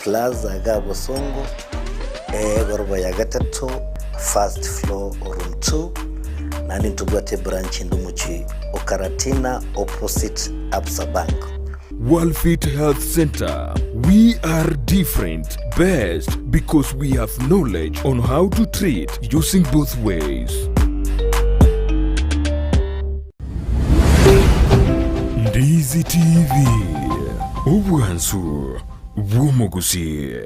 Plaza Gabo Songo gorba ya gatatu first floor room 2 nani tubwate branch ndumuchi Okaratina opposite Absa Bank. Walfit Health Center. We are different, best because we have knowledge on how to treat using both ways. Ndizi TV. Obwansu bw'Omugusii.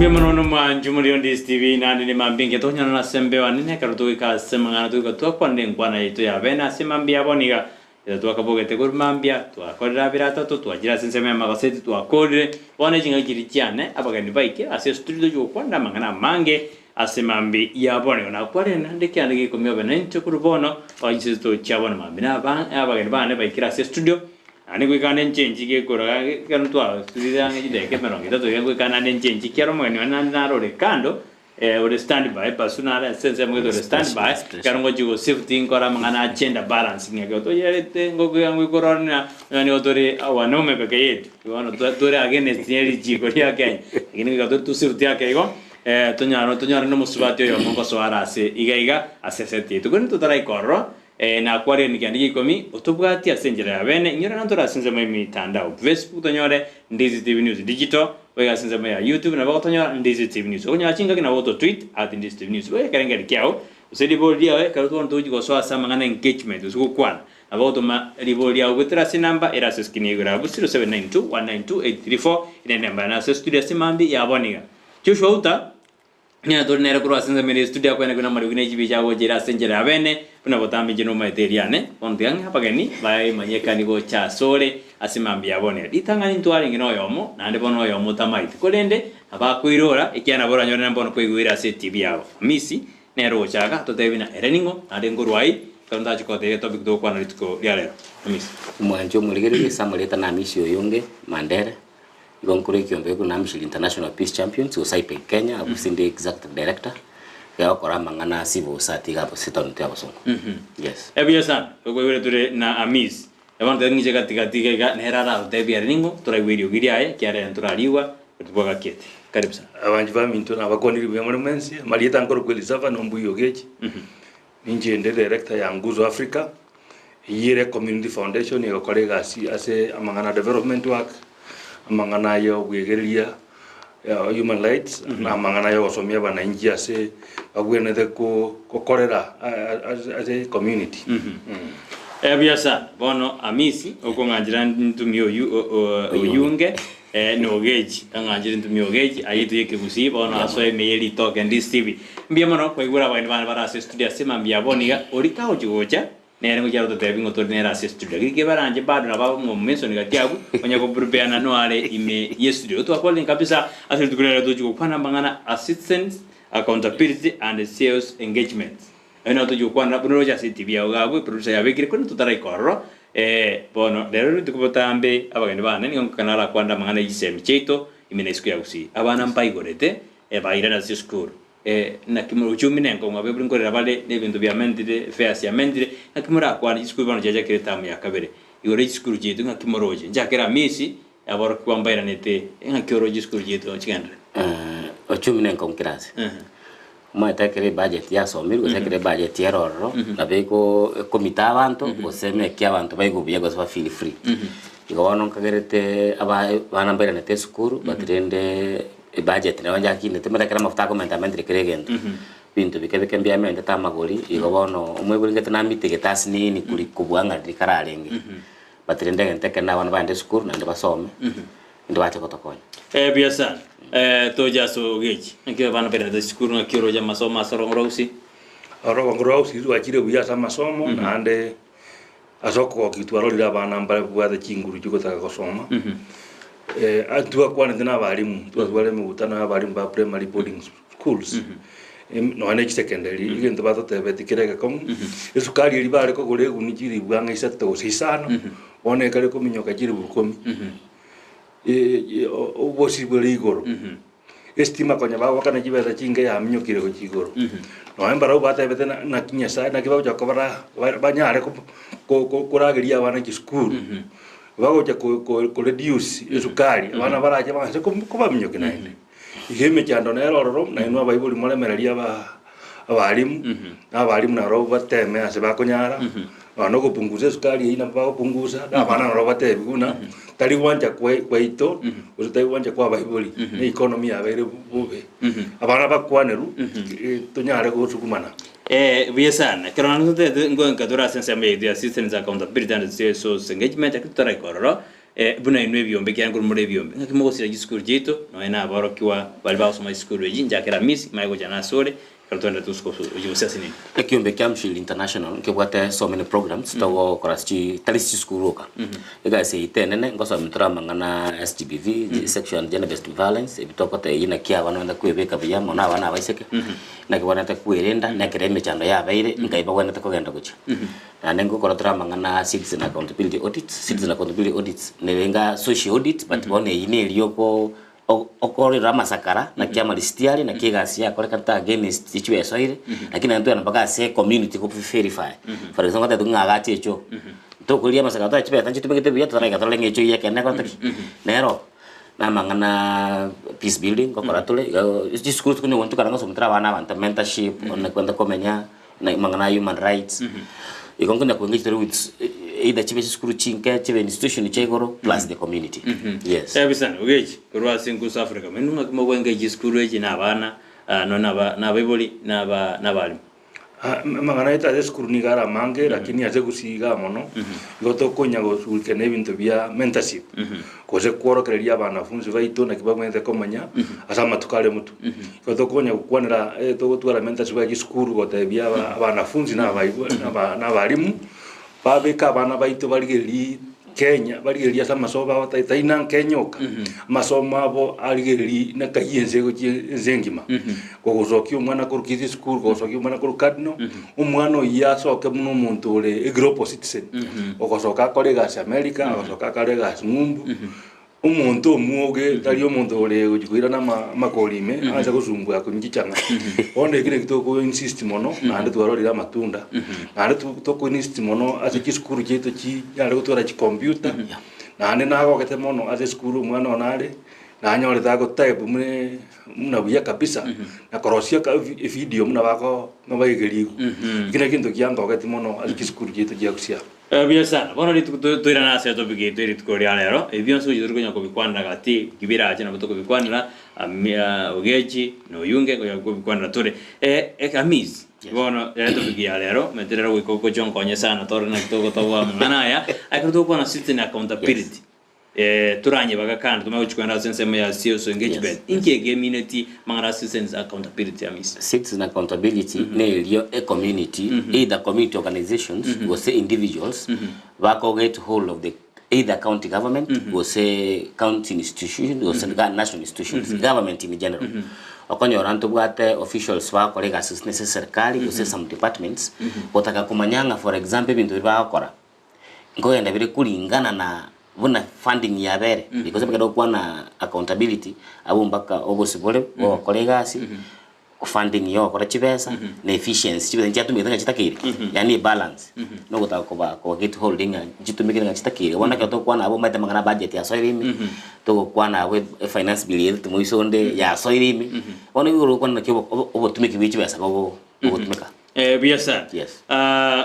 Manono manjumuri Ndizi TV nandi ni mambinge tonya na sembe wanine karutu ka semangana tu ka kwande ngwana yitu ya bena semambia boniga ya tu akaboge te kurmambia tu akorera birata tu ajira senseme magaseti tu akore wana jinga kirichiane abagani baike ase studio yo kwanda mangana mange asemambi ya boniga na kware nande kyane ke komyo bena ncho kurubono ayise to chabona mambina ba abagani bane baikira ase studio ani kwe kana nchenji ke kora kana tu studio yange jide mero ngita to yango kana nchenji kyaro mwe na role kando ore standby pasuna sense mwe to standby karongo jigo safety ngora mangana agenda balancing yake to yerete ngogo yango korona yani otore awanome peke yetu wana tore against yeli jigo yake ngini ka to safety yake iko tonyaro no musubati yo mongo so arase iga aseseti to kun to tara ikorro na kware ni kandi komi otubwati asenjera yabene nyora nantora asenze mu mitandao Facebook tonyore Ndizi TV News digital wega asenze mu YouTube na bakotonyora Ndizi TV News onya chinga kina woto tweet @Ndizi TV News wega karengeri kyao usedi bodia we karuto ntoji go so asa mangana engagement usukwana abato ma ribodia ugutra sinamba era seskini gra 0792192834 ine namba na studio simambi ya boniga chusho uta nya tornera kuro asenze mu studio kwene kuna mari kuna jibi jago jira asenjera yabene kuna botambi jino materiane ondiang apagani bai manyekani go cha sore asimambi yabone ditangani ntwari ngino yomo nande bono yomo tamaiti kolende abakwirora ikiana bora nyone mbono kwigwira se TV yabo misi nero chaka totebina ereningo nade ngurwai kanda chikote topic do kwana litiko yalero misi mwanjo muligere samuleta na misi oyonge mandere gonkure kiombe kuna mishili international peace champions usaipe Kenya abusinde exact director ya okora mangana civil society gapo sitonte abosongo yes ebiasan kwegwire ture na amis ebante ngije katika ga nerara utebia ningo tura video giriaye kiare nturariwa tuboga kete karibu sana abantu baminto na bakoniri bya monumensi malieta ngoro kwelizava nombuyo gechi ninje ende director ya Nguzo Africa yire community foundation ya kolega ase amangana development work amangana yo bwegeria human rights na mangana yo somia bana inji ase agwene de ko korera as a community ebiasa bono amisi okonganjira ntumio oyunge no geji tanganjira ntumio geji ayitu yeke Gusii bono aso emeyeli token Ndizi TV mbia mono kwigura bana bara ase studio sema mbia boniga orika ojigoja nere ngujaro to tebingo to nera ase studio gike baranje bado na baba mu mention gatiabu onya ko prepare na no ale ime ye studio to akolin kabisa ase tukulera to jigo kwana mangana assistance accountability and sales engagement ena to jigo kwana buno ja CTV ya gabo producer ya bekire kono to tarai korro bono lero tukubotambe abageni bana ni kanala kwanda mangana yisemi cheto imene siku ya Gusii abana mpai gorete baira na school na kimuro chumine ngo ngabe brinkorera bale n'ibintu bya mentire fairs ya mentire na kimura kwa school bano jaja kiretamu ya kabere igore school jetu nka kimoroje njakera misi aboro kwambaira nete nka kyoroje school jetu chikandre ochumine ngo kirasi mata kere budget ya somirwa sekere budget ya roro abeko komita abantu oseme kya abantu bayigo byego so feel free igawano kagerete abana mbere nete school batrende budget na wanja kine temera kera mafuta komenta mentri keregento bintu bikebeke mbia mente tamagori igawano umwe buringete na mitege tasni ni kuri kubwanga dikararenge batrende gente kana wana bande school na ndibasome ndo bache kotokonya biasa toja so geji nkiwa bana pera de school na kiro ja masomo sorongrousi orongrousi wachire buya sama masomo na ande asoko kitwaro lira bana mbale bwa chinguru chikotaka kusoma atuwa kwana tena balimu tuwale mutana abalimu ba primary boarding schools no ane secondary igento bato tebetikireka kom esukari iri bare ko gore unijiri bwanga isato sisano one kale ko minyoka jiri bukomi obosibwe igoro estima konya bago kana kibeza chinge ya mnyukire go chigoro no embara ubatebete na kinyasa na kibago jakobara banyare ko kurageria abana ki school bago ja ko reduce esukari abana baraje base ko bamnyoke naende igeme chando nerororo na inwa baibuli molemereria abalimu abalimu na robo bateme ase bakonyara no kupunguza sukari ina pa kupunguza na bana no bate biguna tali wanja kwaito utai wanja kwa baibuli ni economy ya bere bube abana bakwaneru tonyare gusukumana Biasana kerana nute ngonga dura sense me dia assistance accountability and so engagement akitara ikororo buna inwe biombe kyangu muri biombe ngakimo gusira gisukuru jito no ena barokiwa bali basoma gisukuru jinja kera miss maigo jana sore kartonda tusko ujusasi nini ekiombe Camshil International kebwate so many programs tawo koraschi talisi skuruka ega se itenene ngoso mtura mangana SGBV sexual gender based violence ebitokote ina kia banonda kwebeka biyamo na bana baiseke na kibonata kwirenda na kireme chando ya baire ngaiba wanata kogenda gucha na nengo korotra mangana citizen accountability audits nelenga social audit but bone ine iliyoko okore ramasakara na kiama listiari na kigasia kore kanta against situation ile lakini ndio anapaka se community ko verify for example ta dunga agati echo to kulia masakara ta chipe tanchi tumeke tebuya to rega to lenge echo yake na konta nero na mangana peace building ko koratule discourse kunyo wontu karanga somtra bana banta mentorship on kwenda komenya na mangana human rights ikongenda kuengage with either chibe school chinke chibe institution chegoro plus the community yes bisana ugeji kurwa singu South Africa menunga kimo kuengage school eji na bana no na bibuli na bali mangana ita school ni gara mange lakini aze gusiga mono goto konya go sulkene bintu bya mentorship koze kworokereria abanafunzi baito na kibamwete komanya asama tukale mutu goto konya kwanira to gutwara mentorship ya school gote bya abanafunzi na balimu babeka abana baito baligeri Kenya baligeri sama soba wataina Kenyoka masomo abo aligeri na kayenze go zengima gogozoki umwana ku Kisii school gogozoki umwana ku Kadno umwana yasoke muno muntu ole group citizen ogozoka kolega ase America ogozoka kolega ase ngumbu umuntu muoge tali umuntu ole ujikuira na makolime aza kuzumbwa kunyichanga onde kile kitoko insist mono na ande twarorira matunda na ande toko insist mono ase kiskuru cheto chi yale kutora chi computer na ande nago kete mono ase skuru mwana onale na anyore tago type muna buya kabisa na korosia ka video muna bako mabaigeri kile kintu kiango kete mono ase kiskuru cheto chia kusia Biasana bono ritu toirana ase to bigi ritu korealero ebionso yuru konya ko bikwanda gati kibira aje na butoko bikwanda ugeji no yunge ko bikwanda tore kamis bono to bigi alero meterero ko jonko nya sana tore na to tawa manaya akruto ko na citizen accountability turanye bagakanda tumaguchikwana sense ya CEO engagement inke community mangara citizens accountability amis citizen accountability ne liyo a community either community organizations or say individuals wako get hold of the either county government or say county institutions or say national institutions government in general okonyo ranto bwate officials wako lega assistance serikali or say some departments otaka kumanyanga for example bintu bakora ngoyenda bire kulingana na buna funding ya bere because bakado kwa na accountability abo mbaka obosibole bo kolegasi funding yo kora chibesa na efficiency chibesa njatumika ngachitakiri yani balance no gutaka ko get holding njitumika ngachitakiri wana kato kwa na abo mata mangana budget ya soirimi to kwa na we finance bill yetu moisonde ya soirimi wana yoro kwa na kibo obotumika bichibesa bobo obotumika biasa yes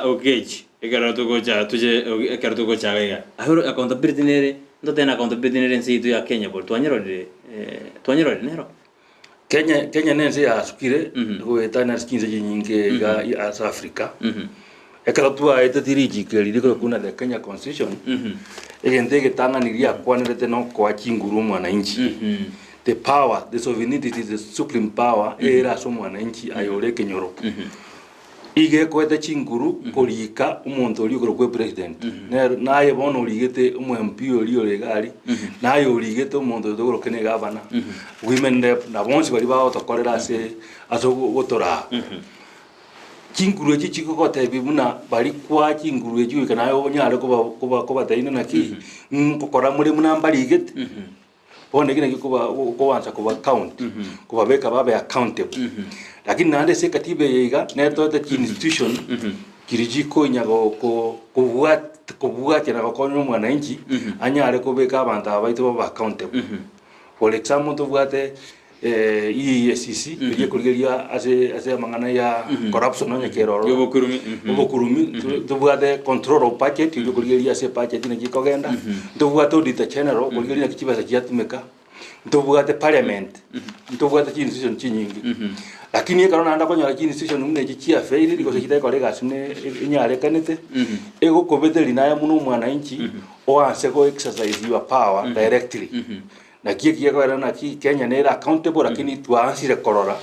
okay ekarato gocha tuje ekarato gocha gaya ahoro accountability nere ndo tena accountability nere nsi ya Kenya por twanyerode nero Kenya nense ya sukire go etana skinze nyinge ya South Africa ekarato aita diriji keri ko kuna the Kenya constitution egende tanga niria kwanere no kwa chinguru mwana inchi the power the sovereignty the supreme power era so mwana inchi ayore kenyoro ige kwete chinguru kolika umuntu oli ko president naye bono ligete umMP oli legari naye oligete umuntu dogoro kene gavana women rep na bonsi bali bawo tokorera se aso gotora chinguru echi chiko kote bibuna bali kwa chinguru echi kana yo nyare ko ba taina naki kokora muri muna mbali ligete bone gine kubanza kuba count kuba beka babe accountable lakini nande se katibe yiga neto the institution kirijiko nyago kubuat na bakonyo mwananchi anyare kubeka abantu abaito baba accountable for example to bwate EACC ye kuligeria ase mangana ya corruption nya keroro obokurumi to bwate control of budget ye kuligeria ase budget ne gikogenda to bwate audit general kuligeria kichibasa kiatumeka to bwate parliament to bwate institution chinyingi lakini ekarona anda konyora institution mune gichia fail liko sekita ko lega sine nyare kanete ego kobeteri naye muno mwananchi o anse go exercise your power directly na kia kwa na Kenya ne accountable lakini tuansire korora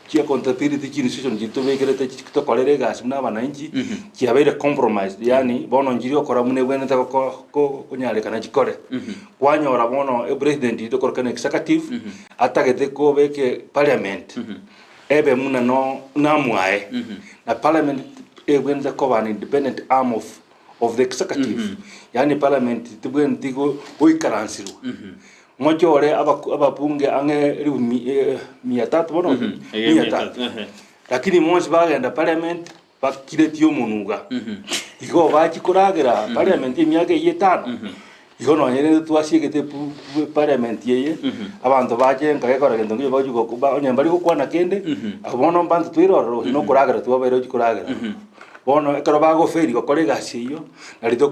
kia accountability institution jito begerete to kolere gas muna wananchi kia bere compromise yani bono njiri okora mune bwene ta ko nyare kana jikore kwanyora bono president to korka executive atagete ko beke parliament ebe muna no namwae na parliament ebwenda ko an independent arm of the executive yani parliament tibwen tigo oikaransiru mochore ababunge ange 300 bono 300 lakini mons bagenda parliament bakiretio munuga igo bachikuragera parliament imyaka 5 igo no nyere twasiegete parliament yeye abantu baje ngakora gendo ngiye bajuko kuba onyambari gukwana kende abono mbantu twiroro no kuragera twabere chikuragera bono ekaro bago feri ko kolega siyo nali to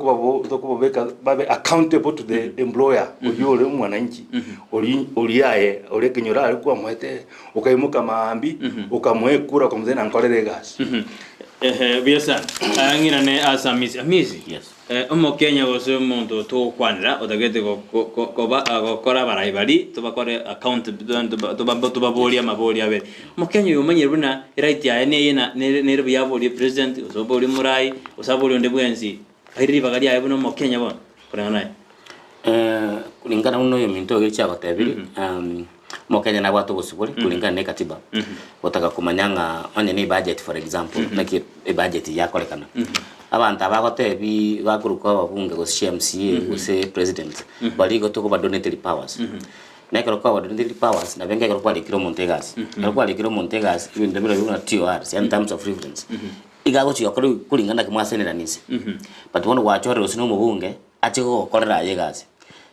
beka babe accountable to the employer oyole mwananchi oliaye ole kinyora ali kwa mwete ukaimuka maambi ukamwekura kwa mzena nkolere gas biasa angira ne amisi yes omo Kenya gose omuntu to kwanira otagete gukora baraibari tubakore account tubaboria maboria be omo Kenya yomanyire buna right ya ne byabori president usobori murai usabori onde bwensi airi bagari ya buna omo Kenya bon kurana naye kulingana uno yominto gecha batebiri mo Kenya na watu bosuburi kulingana ne katiba otaka kumanyanga onye ni budget for example like budget yakolekana abantu abagotebi bakuruka babunge go CMCA go se president bali go to go donatory powers na ko kwa donatory powers na benga ko kwa likiro montegas na kwa likiro montegas in the middle of TOR in terms of reference igago chiyo kulingana kimwa senera nisi but wono wachore osino mubunge achigo korera yegazi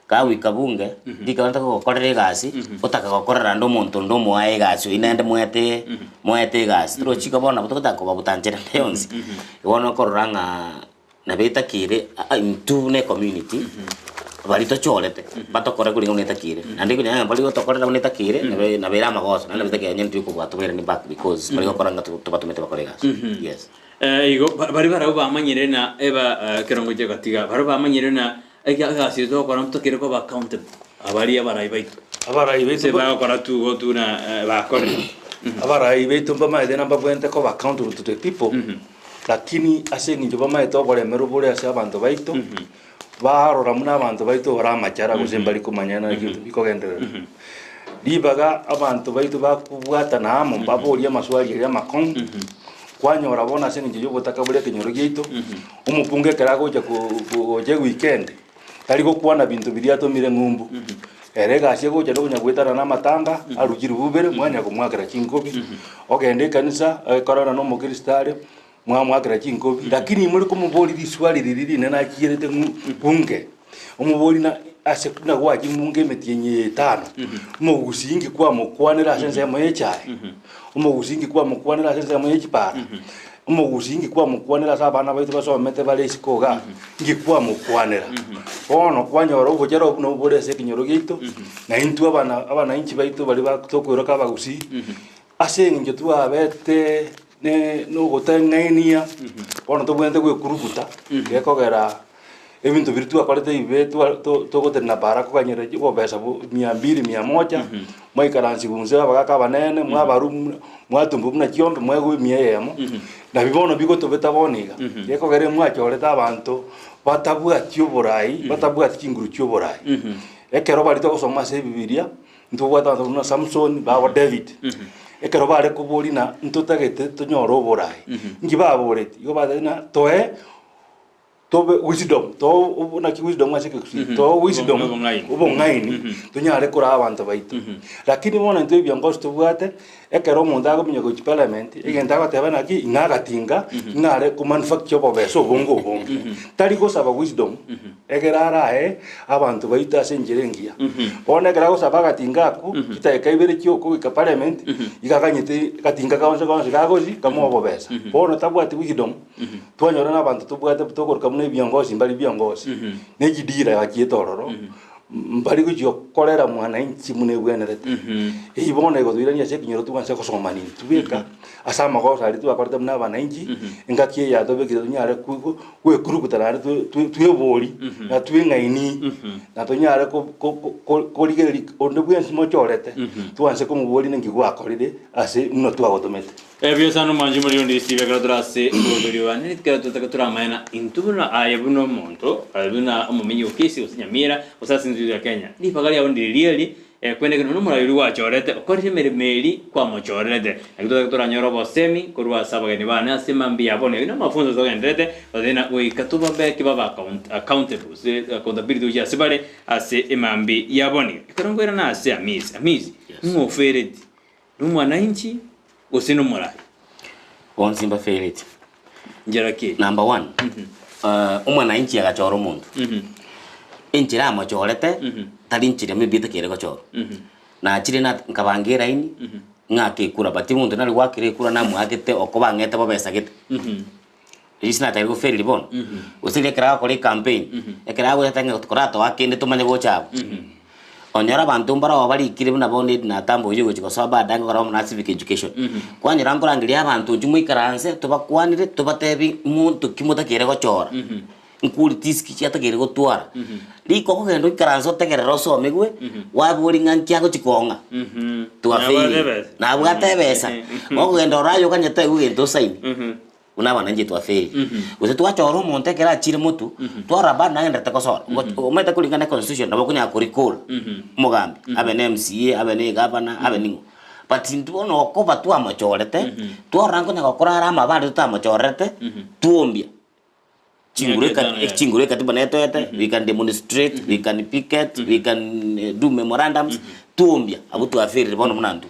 ka wikabunge dikanta ko korera gasi otaka ko korera ndo monto ndo moae gasi inende moete gasi tro chika bona butota ko babutanjera yonsi wono koranga na beta kire into ne community bali to cholete bato kore kuli ngone takire ande kunya bali to kore ngone takire na bera magoso na beta kenya ntu ko bato bera ni back because bali ko koranga to bato mete bakore gasi yes igo bari bara bamanyire na eba kerongo je gatiga bari bamanyire na gasi to kora mto kire ko accountable abari abarai se ba kora tu go tu na ba kore abarai beito mbama ede namba bwente ko accountable to the people lakini ase ngijo bama eto bole meru bole ase abantu baito barora muna abantu baito baramachara gusembali kumanyana gitu bikogendera libaga abantu baito bakubwata na amo baboria maswali ya makon kwanyora bona ase ngijo botaka bole kenyoro gitu umupunge karago ja ku je weekend tari go kwana bintu biriato mire ngumbu erega asiego jado kunya gwetana na matanga arugiri bubere mwanya ko mwakira chinkobi ogende kanisa korona no mukristale mwakira chinkobi lakini muri kumuboli diswali lili nena kirete bunge umuboli na ase kuna gwaji munge metienye 5 umugusingi kwa mukwanira sense ya moyechai umugusingi kwa mukwanira sense ya moyechipara umugusingi kwa mukwanira sabana baitu basomete bale isikoga ngikwa mukwanira ono kwanyora ubujero buno bure se kinyoro gitu na intu abana inchi baitu bali bakutokwiroka bagusi ase nginjo tuabete ne no gotangainia ono to bwente kwekurubuta gekogera ebintu biritu akorete ibe to gotena para ko kanyere go besa 200 100 moi karansi bunze abagaka banene mwabaru mwatumbu muna kiombe mwego mieyemo na bibono bigoto betaboniga gekogere mwachoreta abantu batabwatio borai batabwati kinguru kyo borai ekero bali to gusoma se bibilia ntubwata na Samson bawo David ekero bale kuburi na ntutagete tunyoro borai ngibaboreti yo badena toe tobe wisdom to na ki wisdom ase ke to wisdom ubongaini tunyare kura abantu baitu lakini mona nto biongozi tubwate ekero omonto agominya go parliament egenda goteba naki ing'agatinga ng'are ku manufacture bobeso bongo tari gosaba wisdom egerarae abantu baita ase njerengia bona egera gosaba gatinga aku kitaeka ibere kioko ika parliament igakanyete gatinga kaonse gagozi kamo bobesa bona tabwate wisdom twanyora n'abantu tubwate tugoruka mune biongozi mbali biongozi nejidira yakietororo mbali gujyo kolera mwana inchi mune bwenerete ibona igothirania se kinyoro tubanse kosomani tubeka asama go sari tu akorete muna bana inchi ingakie ya tobekire tunyare kwe kurukutara tuyebori na twingaini na tunyare ko ligeri onde bwensi mochorete tubanse kumubori nengi gwakorire ase no twagotomete ebyo sano manji muri Ndizi begradrase uburiwa ni kera maena intubuna ayebuno monto abuna umumenyi ukisi usinyamira usasinzi ya Kenya ni pagari yaondi really kwende no murayuri wachorete okori meri kwa mochorete akitoka nyoro bosemi kurwa sabageni bana asimambi yabone ina mafunzo zogendete badena we katuba beki baba accountable se accountability ya sibale ase imambi yabone ikarongwera na ase amizi mufereti numwananchi usino murai onsimba fereti njerake number 1 umwananchi agachora umuntu inchira amachorete tari inchira mebita kere gachora na chire na nkabangira ini ngake kura bati muntu nari wakire kura na mwagete okobangete babesa gete isina tari go ferili bon usile kra ko le campaign ekra go tanga tukurato akende tumanye bochabo onyara abantu mbara bari ikire na bonde na tambo yugo chiko soba danga kora na civic education kwanyira ngorangiria abantu jumwe karanse tubakwanire tubatebi muntu kimuta kere gochora nkuri tiski chata kere gotwara liko ko gendo karanso tegerero so megwe waburi ngankia go chikonga tuafei na bwatebesa ngo gendo rayo kanyete ugento saini unabana nje tuafei use twachoro monte kera chire mutu twaraba na enda takosora umeta kulingana constitution nabo kunya kurikula mugambi abene MCA abene governor abene but ntuono okoba tu amachorete twarango nya gokora rama bari tutamachorete tuombia chingureka tibaneto yete we can demonstrate we can picket we can do memorandums tuombia abutu afiri bono munandu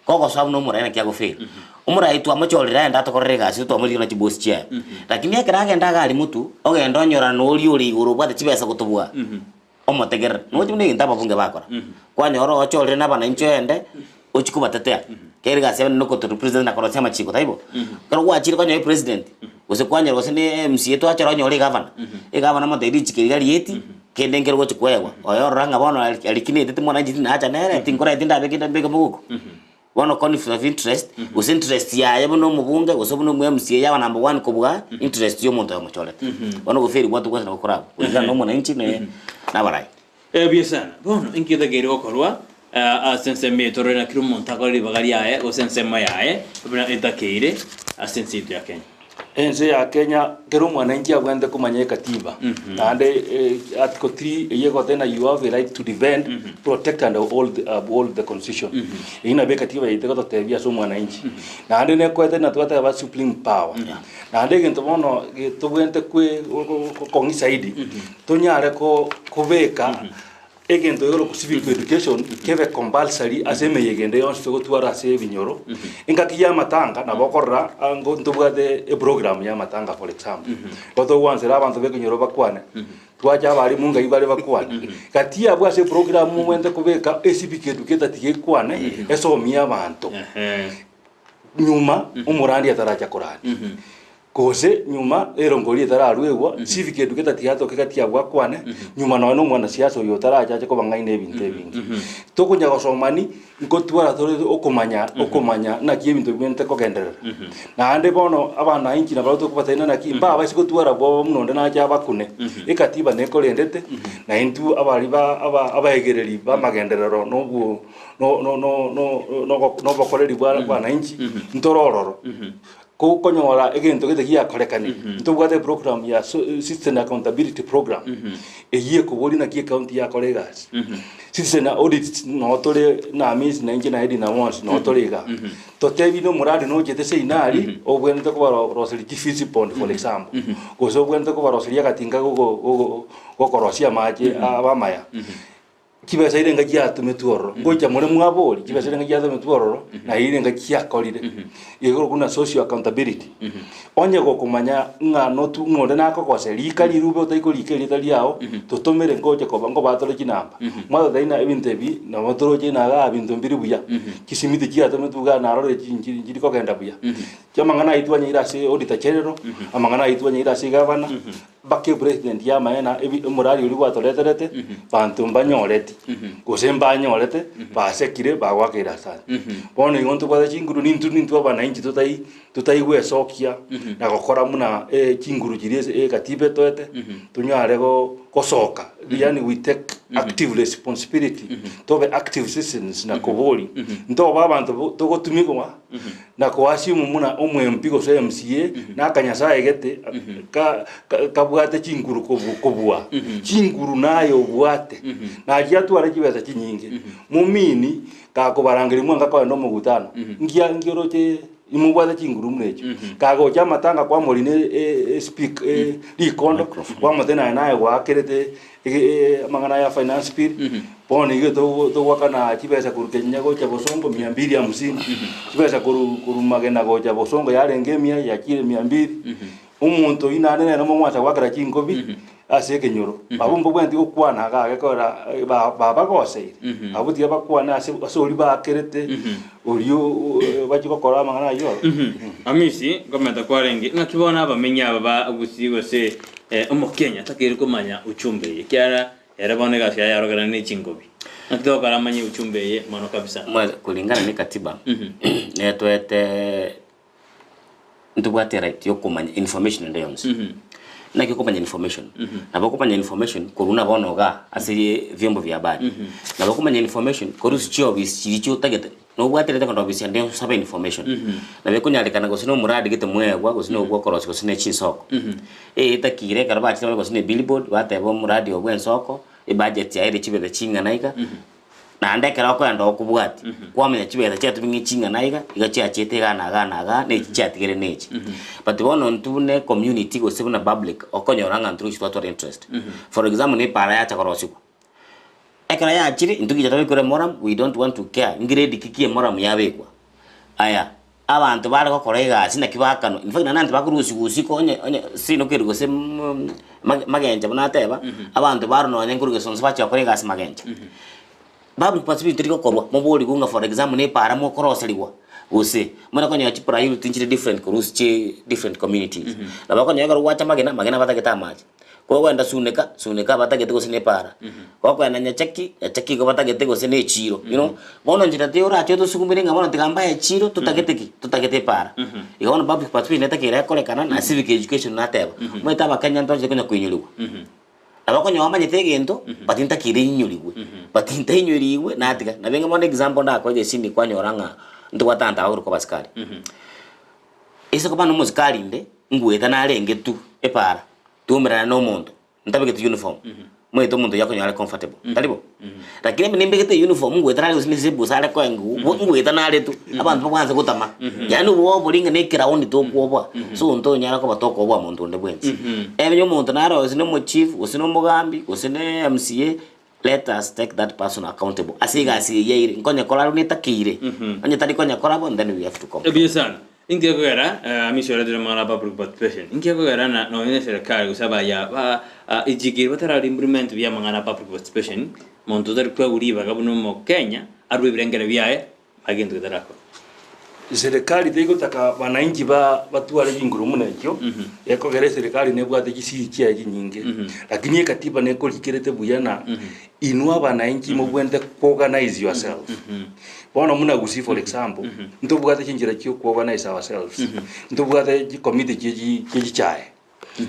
koko sabu no murena kya gofiri umurai tu amachorera enda tokorega asi to amuri na chibosi chia lakini akira genda gali mutu ogenda onyora no uri iguru bwate chibesa gutubwa omotegera no timune ndaba bunge bakora kwanyoro ochorera nabana inchoende ochikuba tetea kerga seven no koto president na korosia machiko taibo kero gwachire kwanyo president use kwanyoro ose ni MCA to achara nyori governor governor mo dedi chikirira yeti kende ngero go chikwegwa oyoranga bono alikine tete mwana jiti na acha nere tinkora tinda bekida bega muguko bono conflict of interest use interest ya yabo no mubunge use bono mu MCA ya number 1 kubwa interest yo muntu amachorete bono go feri gwatu kwasa kuraba uza no mwana inchi ne na barai biesana bono inkida gero korwa asense metoro na kirumonta ko libagari yae o sense mayae bana etakire asense ya Kenya ense ya Kenya kero mwananchi agwende kumanya katiba ande article 3 yego tena you have a right to defend protect and all the constitution ina be katiba yitego totebia so mwananchi na ande ne kwete na twata ba supreme power na ande gento bono tobwente kwe kongisaidi tonyare ko kubeka egento yoro ku civic education keve compulsory aseme yegende yonse go twara ase binyoro ingaki ya matanga na bokorra ngo ntubwate e program ya matanga for example goto wanse abantu bekinyoro bakwane twaja bari munga ibare bakwane katia bwase program mwende kubeka civic education tikekwane esomia abantu nyuma umurandi ataracha korani kose nyuma erongori tararwegwa civic education tiato kekatia bwakwane nyuma no mwana siasa yo taracha ko bangaine ebintu ebingi tokunya gosomani ngo twara tore okomanya na kie bintu binte ko genderera na ande bono abana inchi na baruto kubataina na kimba abasi ko twara bo muno ndana cha bakune ekatiba ne ko rendete na intu abari abaegereri ba magenderero no bakoreri bwana inchi ntorororo ko konyora egento gete kia korekani ntubwate program ya citizen accountability program eyiye kubori na kia county ya kolegas citizen audit no tole na miss na inje na hedi na once no tolega to tebi no muradi no jete sei nari obwene to ko roseli kifisi pond for example ko so obwene to ko roseli akatinga go korosia maje abamaya kibesa ile ngaji atumetuoro ngoja mure mwabori kibesa ile ngaji atumetuoro na ile ngaji akolire yego kuna social accountability onye go kumanya ngano tu ngode nako kose likali rube utaiko likali yao tutomere ngoje ko bango batore kinamba mwa daina ebintebi na motoro jina ga bintu mbiri buya kisimiti kia atumetuga na rore jinjiri ko kenda buya chamangana itwanya irase auditor general amangana itwanya irase governor bakke president ya maena murari uri gwatoreterete bantu banyorete gosemba nyorete basekire bagwakira sana bono ingonto kwa chinguru nintu abana inchi tutai gwesokia na gukora muna chinguru jirie katibe toete tunyare go kosoka yani we take active responsibility to be active citizens na kobori ndo babantu tugotumikwa na kwashimu muna omwempi go MCA na kanyasa egete kabwate chinguru kobua chinguru nayo bwate na jiatu arajibeza chinyingi mumini kakobarangiri mwanga kwa ndo mugutano ngioroche imubwate chinguru mnecho kago chama tanga kwa moline speak likondo kwa mutena naye wakerete mangana ya finance bill poni geto to wakana chibesa kurukenya go cha bosongo 250 chibesa kurumagena go cha bosongo yarengemia ya kile 200 umuntu inane na mwasa wakara chingobi aseke nyoro abumbo bwendi okwana ga gakora baba gose abuti abakwana asoli bakerete oliyo bachikokora mangana yo amisi gometa kwarengi nakibona abamenya aba Gusii gose omokenya takiri kumanya uchumbe kyara yaraboneka sya yarogana ne chingobi nakito karamanye uchumbe mano kabisa kulingana ni katiba netwete ntubwate right yo kumanya information and yons na kikomanya information na bakomanya information koruna bonoga ase vyombo vya habari na bakomanya information korusi chio bisicho tagete no bwaterete kondo bisi ande sabe information na bekunyalekana gosino muradi gete mwegwa gosino gwa korosi gosine chisoko itakire karaba chitamo gosine billboard batebo muradi obwen soko budget ya ile chibere chinga naika na andekera ko ndo kubwati kwamenya chibere cya tubingi chinga naika igachya chete gana ne chatigere nechi but bono ntune community go sebuna public okonyoranga ntru chitwa interest for example ne para ya chakorosiko ekara ya chiri ndugi jatabe kure moram we don't want to care ngiredi kikie moram yabekwa aya abantu bari ko korega sina kibakano in fact nanti bakurusi gusiko onye sino kiri gose magenja bunateba abantu bari no nyenguruge sonse bacha korega magenja babu participate tiko korwa moboli gunga for example ne para mo koroseliwa use mwana konya chi priority nchire different kurusi chi different communities na bakonya yagaro wacha magena bataketa maji ko wenda suneka batakete ko sine para ko kwenda nyachaki ko batakete ko sine chiro you know bono njira te ora cheto sukumire ngabona tikamba ya chiro tutakete para igona babu participate netakira kolekana na civic education na teba mweta bakanya ntonje kunya kwinyuliwa abakonya wamanye tegento batinta kirinyuliwe batinta inyuliwe natika na benga mone example ndako je sini kwanyoranga ntwatanda aho ko baskari ese ko bano muzikali nde ngweta na renge tu epara tumera no muntu ntabegete uniform mweto muntu yakonyale comfortable talibo lakini mbembegete uniform ngweta na usini sebu sale ko ngweta na letu abantu bakwanza kutama yani uwo bolinga ne ground to kuoba so nto nyara ko batoko obwa muntu ndebwenzi ebenyo muntu naro usino mo chief usino mugambi usine MCA let us take that person accountable asiga asiye nkonya kola netakire anya tali konya kola bo then we have to come ebiyesana ingia kwera amisora de mara public participation ingia kwera na no ine serikali usaba ya ijiki batara implement vya mangana public participation monto der kwa uriba gabuno mo Kenya arwe birengere byae agento darako serikali tego taka wananchi batware jinguru munekyo yako gere serikali nebwate Kisii chia nyingi lakini katiba neko likirete buyana inua wananchi mubwende organize yourself bono muna Gusii for example ntubwate chinjira kyo organize ourselves ntubwate committee cheji chae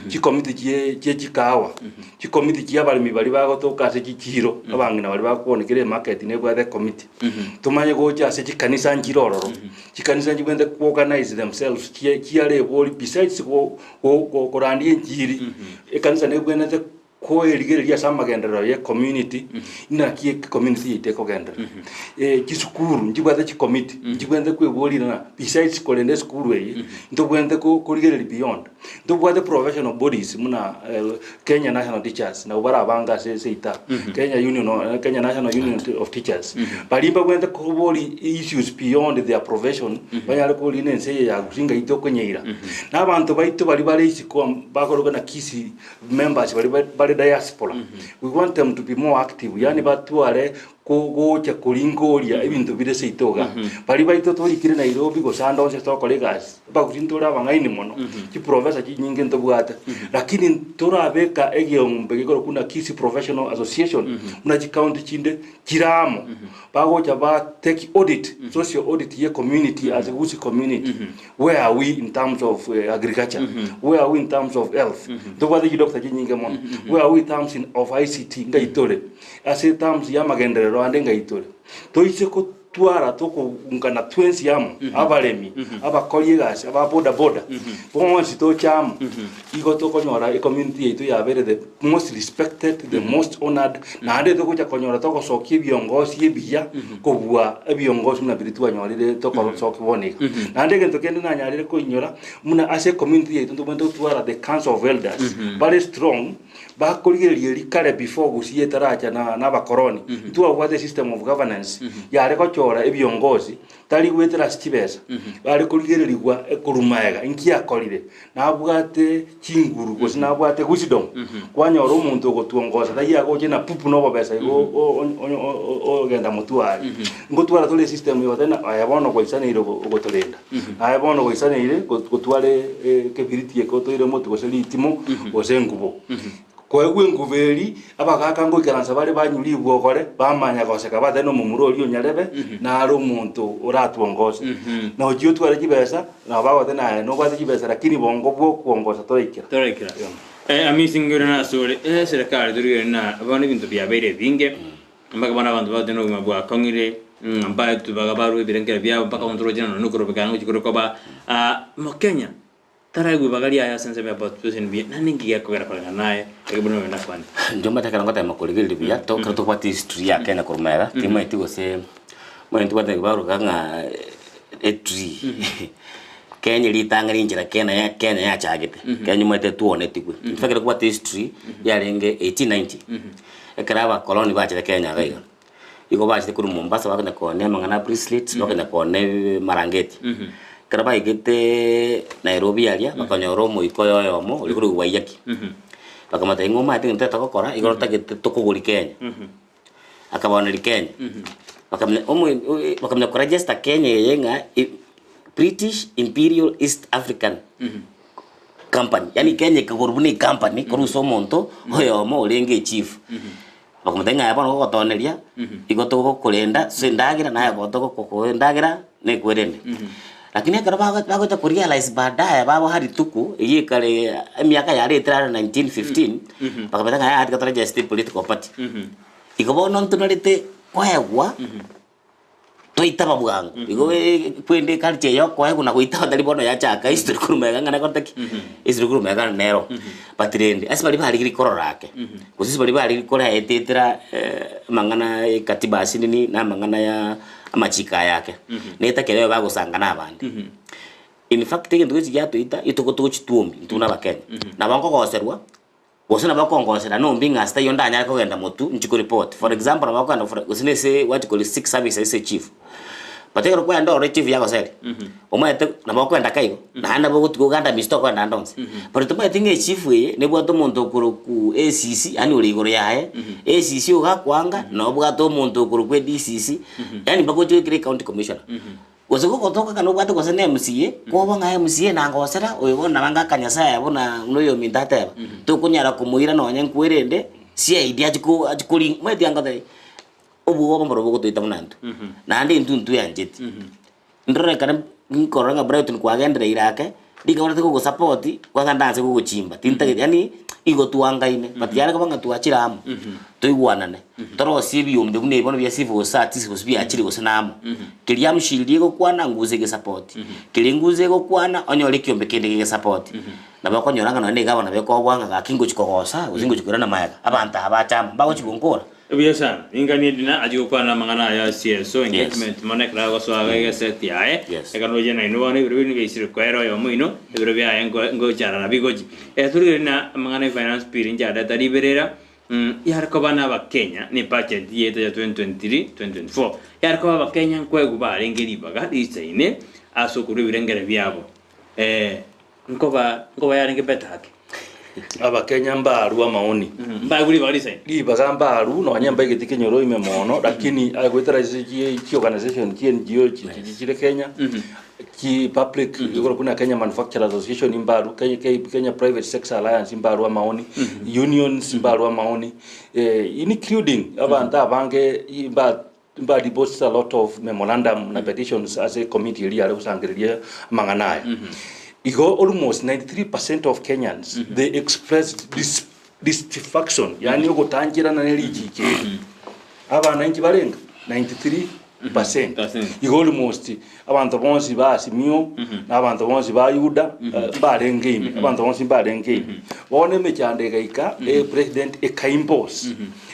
chi committee chi kawa chi committee chi abalimi bali bagotoka ase chichiro abangina bali bakuonekere market ne bwa the committee tumanye gocha ase chikanisa njirororo chikanisa njibende ku organize themselves chi ale boli besides go korandi njiri ekanisa ne bwene ko erigereria samagendero ye community na kie community ite kogendera kisukuru njibwate chi committee njibwende kwebulira besides kolende skuru ye ndobwende ko rigereria beyond ndobwate professional bodies muna Kenya National Teachers na ubara banga seita Kenya National Union of Teachers balimba bwende ko boli issues beyond their profession bayale ko linense ya gusinga ito kwenyeira na abantu baito bali isiko bakoroga na Kisii members bali diaspora. We want them to be more active. Yani batuare gocha kuringoria ebintu birese itoga. Bali baito torikire Nairobi go sando se to colleagues. Bakuzintora bangaini mono. Ki professor ki nyinge ntobwata. Lakini tora beka egiyombe gikoro kuna Kisii Professional Association. Muna ji county chinde kiramo. Bagocha ba take audit, social audit ye community as a Gusii community. Where are we in terms of agriculture? Where are we in terms of health? Tobwata ki doctor nyinge mono. Where are we in terms of ICT ngaitore? As in terms ya magendero ande ngaitore. Toise ko twara toko ngana twensi yamu abalemi abakollegas aba boda bonsi to cham iko toko nyora e community yetu ya bere the most respected, the most honored na ande toko cha konyora toko soki biongozi yebiya ko bua ebiongozi muna biritu anyorire toko soki bonika na ande gento kende na nyarire ko nyora muna ase community yetu ndo twara the council of elders very strong ba kolgere likare before Gusii etaracha na bakoroni tuwa what the system of governance yare ko chora ebiongozi tali gwetera stibesa bari kolgererigwa ekurumaega inkia kolire na bwate chinguru gosi na bwate wisdom kwanyora umuntu gotuongoza tayi agoje na pupu no besa o genda mutuari ngotwara tole system yote na ayabono goisana ire gotolenda ayabono goisana ire gotware kebiriti ekotoire moto goseli itimo gosengubo kwegwe nguveri abagaka ngo ikaransa bari banyuri bwogore bamanya goseka bate no mumurori onyarebe na ari umuntu uratuongoza na ojiyo tware kibesa na bagote na no gwate kibesa lakini bongo bwo kuongoza torekera amazing na sore serikali duri na abana bintu byabere binge mpaka bana abantu bate no mabwa kongire ambaye tubagabaru ibirengera byabo mpaka ontorojana no kurobekana ngo kikoro ba mo Kenya taraigu bagalia ya sense about person bi naningi ya kogera pala naye ekebono na kwani njomba takana ngota makoligili bia to krato kwa history ya Kenya kurumera tima itigo se mwentu wate baru kanga etri Kenya litangari njira Kenya ya chagete Kenya mwete tuone tikwe mfakira kwa history ya renge 1890 ekaraba koloni bache Kenya gaiga iko bache kuru Mombasa bakana kone mangana bracelets bakana kone marangeti karaba igete Nairobi alia bakanyoro mo ikoyo yomo ulikuru gwayaki bakamata ingoma ati nteta kokora igorota gete tokuguri Kenya akabona ri Kenya bakamna ko register Kenya yenga British Imperial East African Company yani Kenya kagurubuni company kuruso monto hoyomo ulenge chief bakamata nga yabona ko toneria igoto ko kulenda sindagira na yagoto ko ndagira ne kwerende lakini karaba bagocha kurealize baadaye babo hari tuku yikale miaka ya 1915 bakabeta nga hadi katara just political party ikobona ntunalite kwaegwa toitaba bwangu igowe kwende culture yo kwaegwa na kuitaba dalibono ya chaka history kurumega ngana kotaki history kurumega nero patrende asibali bali gikororake kusisi bali bali gikora etetera mangana katiba asini na mangana ya amachika yake neta keleo bago sangana abandi in fact ndugo zigato ituko chitumbi ntuna bakenya na banko goserwa gosena bakongosera no mbinga sta yonda anya ko genda motu nchiko report for example bakanda gosene se what call 6 service se chief patekero kwa ndo chief yako sele omaete na bakwenda kayo na handa bogo tuganda misto kwa ndonse but to matinge chief we ne bwato muntu ku ACC ani uri igoro yae ACC ugakwanga no bwato muntu ku DCC yani bako kire county commissioner gosoko kotoka kana bwato gosene MCA ko banga MCA na ngosera uyibona banga kanyasa yabona noyo mindate to kunyara kumuira no nyankwerende si idea ajikuri mweti angate obugo bomboro bogo toita munantu na ande ntuntu yanjeti ndore kana nkoranga brighton kwa gendere irake Dikaona tiko support kwanza ndanze kuchimba. Tinta yani igo tuangaine. But yale kabanga tuachira amu. Tuiguanane. Toro sibi umbe bune bono bya sivu sati sivu bya achiri gusanamu. Kiliam shildi go kwana nguze ge support. Kilinguze go kwana onyole kiombe kende ge support. Na bako nyoranga no ndega bana beko bwanga ga kingo chikogosa uzingo chikurana mayaka. Abanta abachamba bago chibongora. Ebiasa ingani dina ajo kwana mangana ya CSO engagement monek la go so aga set yae. Ekano jena ino ni biro ni besir kwero yo muino biro bya ngo chara na bigoji. Turi na mangana finance pirin jada tari berera yarkobana ba Kenya ni budget yeto ya 2023 2024 yarkoba ba Kenya kwegu ba rengeri baga disaine aso kuri birengere byabo nkoba yarenge betake aba Kenya mbaru amaoni mbaguri ba disaine baga mbaru no nyamba igitike nyoro ime mono lakini agwetera iki organization ki NGO chire Kenya ki public yoro kuna Kenya Manufacturers Association imbaru Kenya Private Sector Alliance imbaru amaoni unions imbaru amaoni including abantu abange imba deposed a lot of memorandum na petitions as a committee ali usangiriria manganaya igo almost 93% of Kenyans they expressed dissatisfaction yani ugotangira na neliji abana inji barenga 93% igo almost abantu bonsi basimio n'abantu bonsi bayuda barengene abantu bonsi barengene bone mechandega ika president ekaimbos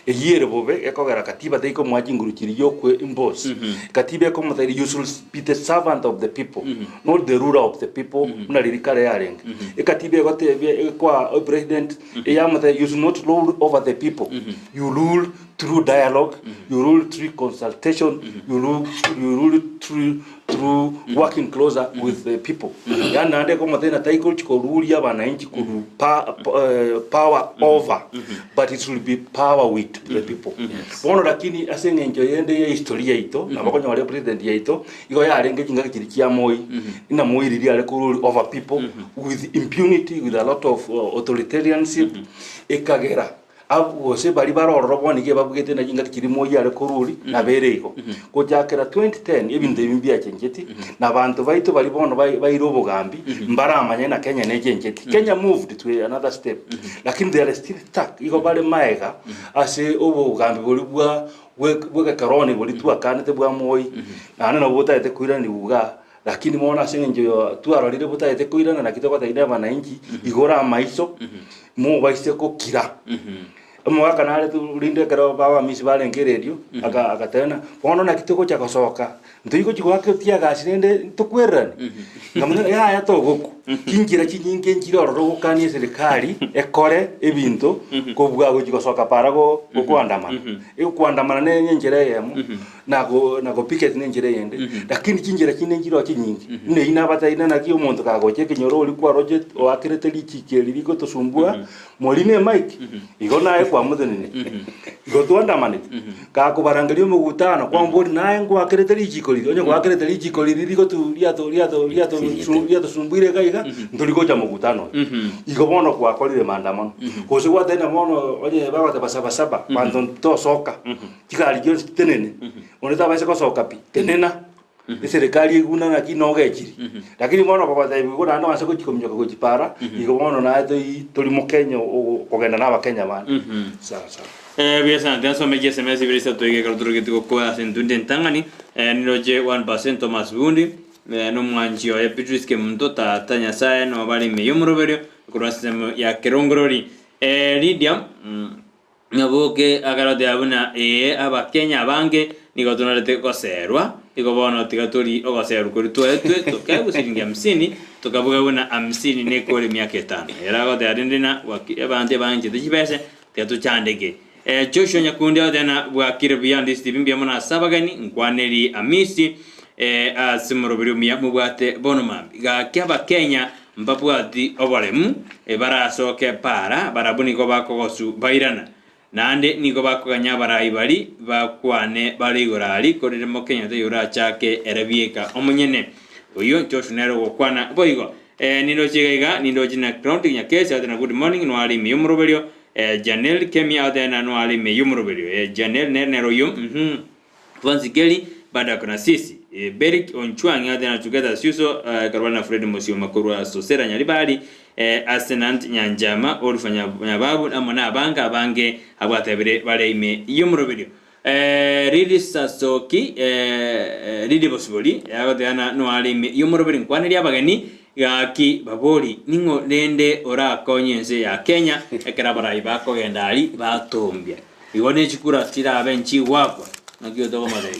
eyere bobe ekogera katiba teiko mwajingurukiri yokwe imbos katiba eko mutari you should be the servant of the people not the ruler of the people unalirikare yarenga ekatiba egotebye kwa president eyamata you should not rule over the people you rule through dialogue you rule through consultation you rule through working closer with the people yani ande ko matena taiko chikoruria bana inchi kuru power over but it should be power with the people bono lakini asenge njo yende ya historia ito na bakonya wale president yaito igo yarenge kinga kirikia moi ina moi riri ale kuru over people with impunity with a lot of authoritarianism ekagera abo se bari barororo ni ke babugete na jinga kirimo yale kururi na bereko ko jakera 2010 ebinde bimbia chenjeti na abantu baito bari bono bairobo gambi mbaramanye na Kenya ne chenjeti Kenya moved to another step lakini they are still stuck iko bale maega ase obo gambi boli bwa weka karone boli tu akanete bwa moi na na bota ete kuira ni uga lakini mona senje tu arorire bota ete kuira na kitoko taida bana inji igora maiso mo baise ko kira mwaka nale tulinde kero baba misi bale ngeredio akatena bono na kitoko cha kosoka ndiko chigwake tia gasirende tukwerani ngamuna ya togoku kingira kinyinge njiro rorokani serikali ekore ebinto ko bwago chikosoka parago okuandamana ekuandamana ne njere yemu nago picket ne njere yende lakini kingira kinenjiro kinyingi ne inabata ina na kiyo muntu kagoche kinyoro uli kwa roje wakirete lichikeli liko tosumbua moline mike igona kwa mudene igo tuandamana ka kubarangario mugutana kwa mbori naye ngo akirete lichikoli onye ngo akirete lichikoli liko tu liato sumbire kaiga ndoliko cha mugutano igo bono kwa kolire maandamano kose kwa tena mono onye baba tabasaba bando to soka kikali gyo tenene oneta base ko soka pi tenena serikali iguna na kinoga echiri lakini mono kwa taibi gona ndo ase ko chikomnyo ko chipara igo bono na tuli mu Kenya kogenda na Kenya bana sawa biasa ndanso meje semesi birisa toige kalturu kitiko kwa sentunde ntangani niroje 1% Thomas Bundi no mwanjio ya Patrice ke mto tanya sae no bali meyumroberio kwa sema ya kerongorori Lydia ngaboke agaro de abuna aba Kenya bange niko tunarete koserwa iko bono tigatori ogoseru kuri twetwe tokabu siringi 50 tokabuga buna 50 ne kole miaka 5 erago de arindina abante banje tujibese tiatu chandege Joshua Nyakundi adena bwakire biyandi stibimbya mona sabagani nkwaneri amisi asimurobiro mubwate bono mambi ga kyaba Kenya mbabwati obalemu barasoke para barabuni ko bakogosu bairana nande niko bakoganya barayibali bakwane baligorali koreremo Kenya te yura chake erabieka omunyene oyo Joshua gokwana boigo nindo chigaiga nindo jina counting ya kesi adena good morning no ali miyumroberio Janel Kemi adena no ali meyumroberio Janel nero yum Vanzigeli baada kuna sisi Beric Onchwang ya na together siuso karwana Fred Mosio makurwa sosera nyalibali Asenant Nyanjama olufanya babu amona abanga abange abwatabire baleime yumurubiri Rili Sasoki Rili Bosboli yagoteana no alime yumurubiri nkwaniri abagani gaki baboli ningo lende ora konyense ya Kenya ekerabara ibako gendali batombya ibone chikura tira abenchi wako nakio to male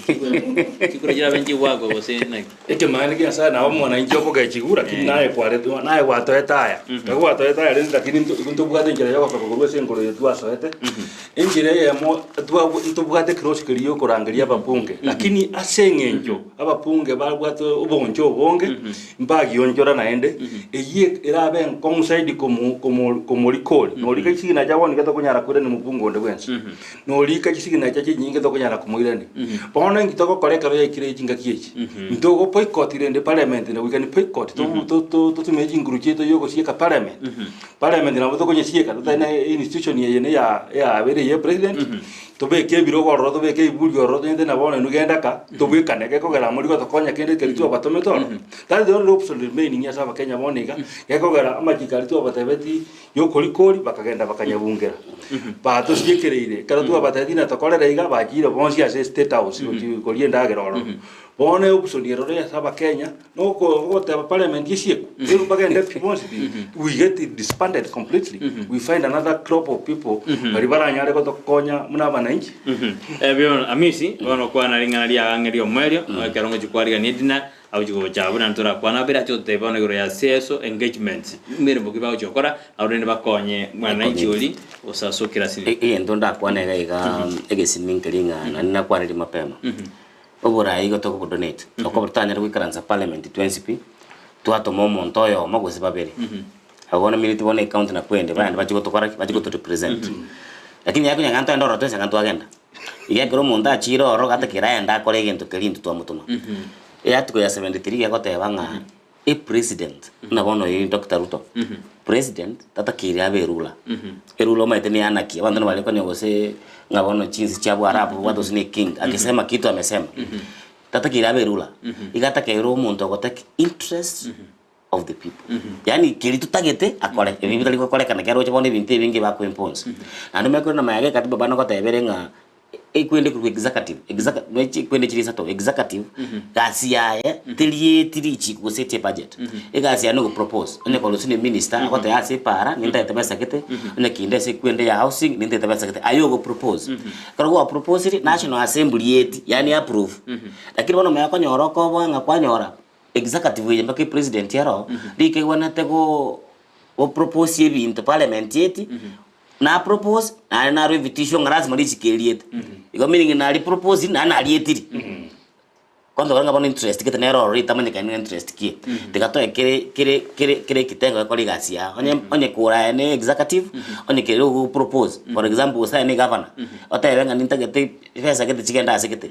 chikura tira abenchi wako bose na eke mali kia sana au mwana injoko ga chikura kinaye kware naye wato etaya ngo wato etaya lenza lakini nto bugate njira yako kwa sengolo yetu asoete injira yemo nto bugate cross kiriyo kurangiria abapunge lakini asengenjo abapunge balwato ubonjo bonge mbagi onjora naende eye erabe konsaidi como likoli no lika chigina jawo nikato kunyara kure ni mupungo onde wensi no lika chigina chachi nyinge to kunyara kumwirani bona ngitoko koreka ro yakire jinga kiechi ndogo boycott irende parliament na wikani boycott to tumeji ngurucheto yoko sieka parliament parliament na botoko nyesieka tutaina institution yene ya abere ye president to be ke biro goro to be ke ibuli goro to na bona nugenda ka to be kaneke ko gara muri ko to konya kende kelito batometo that the only option remaining ya saba Kenya moniga yako gara amajikali to batabeti yokolikoli bakagenda bakanyabungera ba to siekereire kara to batati na to kolera iga bajira bonsi ase state house ko lienda geroro bone option ya saba Kenya no ko te parliament yisieko ero bagenda bonsi we get it disbanded completely we find another crop of people bari baranyare ko to konya muna bananchi bion amisi bono kwa na ringana ria angerio mwerio karongo chikwari ganidina au chiko chabuna ntura kwa na bira chote bono goro ya seso engagement mere bokiba chokora au ne bakonye mwananchi oli osasokira sini ndonda kwa na ga egesininkiringa na nina kwa ri mapema obora igo to ko donate ko butanya ri karanza parliament 20p tu ato momo ntoyo magose babere abona militi bona account na kwende bandi bachiko to represent lakini yako nyanganta ndoro to sanga to agenda igekero monda chiro ro gata kiraenda kore gento kelindu to mutuma yatuko ya 73 yako te banga president na bono Dr. Ruto president tata kiria berula erula maiteni anaki abantu bale kwa nyogose ngabono chinzi cha Arabu watu sini king akisema kitu amesema tata kiria berula igata kero muntu gotake interest of the people yani kilitu tagete akore ebi bitali kore kana kero chobone binte bingi bako impose ando meko na mayage katiba bana ko teberenga ekwende ku executive mechi kwende chirisa to executive kasi yae tiri ku set budget egasi ya no propose ne ko lusine minister ko te ase para ninta tebesa kete ne kinde se kwende ya housing ninta tebesa kete ayo go propose karo go propose national assembly yeti yani approve lakini bono mayako nyoroko bwanga kwa nyora executive ye mbake president yaro dike wanate go propose ibintu parliament yeti na propose na revision lazima lichikeliete iko meaning na propose na alietiri kondo kanga bana interest kete nero rita manye kan interest ki tikato kere kitengo ko ligasia onye kura ne executive onye kere go propose for example sa ne governor otayenga nintagete pesa kete chikenda asekete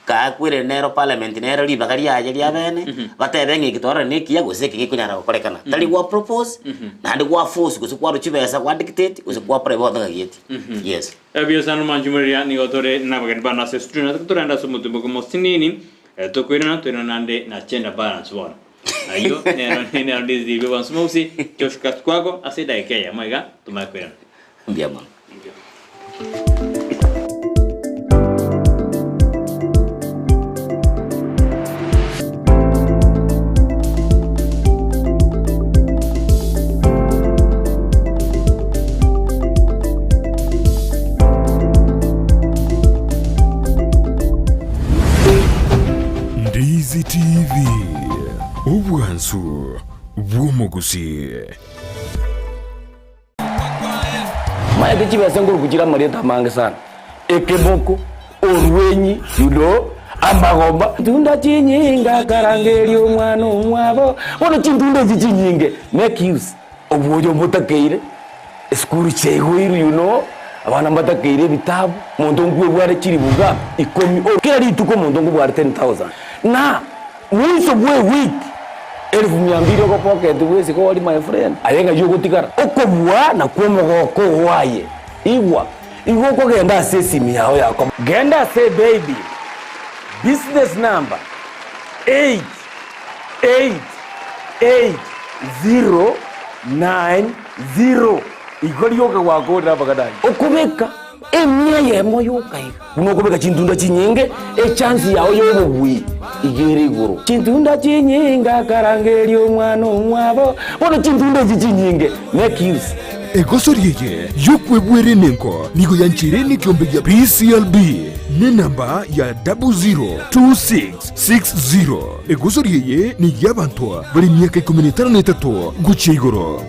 ka kwire nero parliament nero liba kali aje ya bene batebenga kitoro ne kiya gose kikunyara korekana tali go propose na ndi go force go kwa ruchibesa kwa dictate go kwa private ngayeti yes ebyo sanu manjumuria ni otore na bagani bana se student kutoranda sumutumbo como sinini tokwirana nande na gender balance bona ayo nero Ndizi byo bansumusi kyoshika kwako asida ekeya maiga tumakwera ndiamo Ndizi TV Ubwansu Gusii Maya de chiba senguru kuchira mareta mange sana ekeboko orwenyi yudo ambagomba tunda chinyinga karangeri omwana omwabo bono chintunda chinyinge make use obujo mutakeire skuru chegwiru abana mbatakeire bitabu muntu ngwe bware chiribuga ikomi kera rituko muntu ngwe bware 10,000 na mwiso bwe week 1200 ko pocket wese ko wali my friend ayenga yugo tikara okobwa na kwomo ko waye igwa ko genda sesi miao yako genda say baby business number 888090 igori yoka wakoda bagadai okubeka emia yemo yokai unokubeka chintunda chinyinge chance yawo yobugwi igere iguru chintunda chinyinga karangeri omwana omwabo bono chintunda chinyinge nekius egosorieye yokwebwere nenko nigo yanchireni kiombe ya PCLB ni namba ya 002660 egosorieye ni yabantu bari miaka 13 guchia igoro.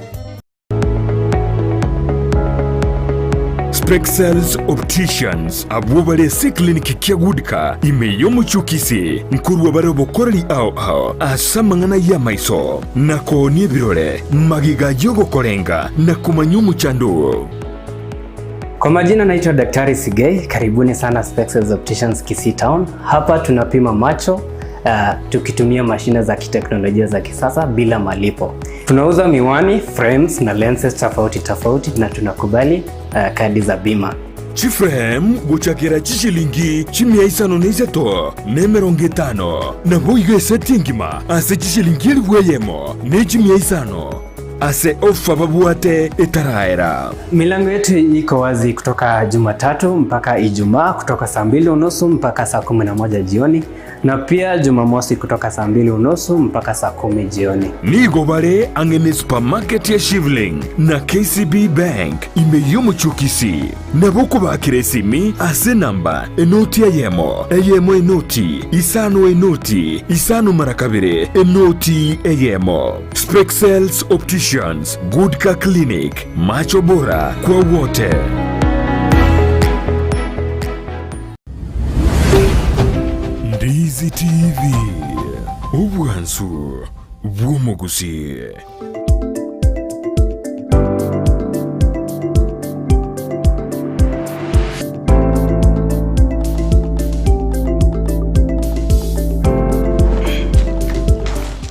Spexels Opticians abubale si kliniki kia gudika imeyomu chukisi nkurwa bare bokorani ao asa mangana ya maiso nako nie birore magiga yogo korenga na kumanyumu chandu. Kwa majina naitwa Daktari Sigei, karibuni sana Spexels Opticians Kisii Town. Hapa tunapima macho tukitumia mashine za kiteknolojia za kisasa bila malipo. Tunauza miwani, frames na lenses tofauti na tunakubali kadi za bima. Chiframe guchakira chishilingi chimia isano neiseto nemeronge tano na boigo esetingima ase chishilingi elweyemo ne chimia isano ase ofa babuate etaraera. Milango yetu iko wazi kutoka Jumatatu mpaka Ijumaa kutoka saa 2:30 mpaka saa 11 jioni na pia Jumamosi kutoka saa 2:30 mpaka saa 10 jioni. Nigo bare angene supermarket ya Shivling na KCB Bank imeyomu chukisi na boko bakire simi ase namba enoti eyemo enoti isano marakabire enoti eyemo. Spexels Opticians, Goodka Clinic, macho bora kwa wote. Ndizi TV, ubwansu bw'omugusi.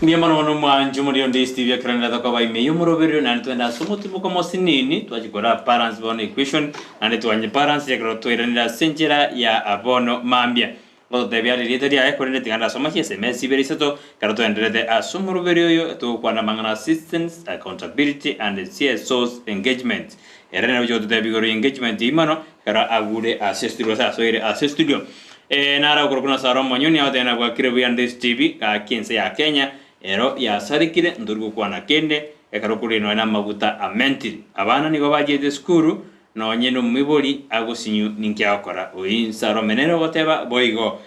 Miyamano mwanju muri Ndizi TV yakranda takaba imeyo muroberio nani twenda somutumo kwa mosinini twajikora parents bone equation nani twanye parents yakro twiranira senjera ya abono mambia lo debia lirite ya ekorene tinganda soma SMS berisato karato enderede asumuroberio yo to kwana mangana assistance accountability and CSO's engagement erena yo debi goro engagement imano kara agure asestudio sa soire asestudio nara ukorokuna saro monyoni awatena kwa kirebu Ndizi TV ka kinse ya Kenya ero ya sarikire ndurgu kwana kende ekarokuri no na maguta amentiri abana nigo bagiye skuru no nyeno miboli agusinyu ninkyakora oinsaro menero goteba boigo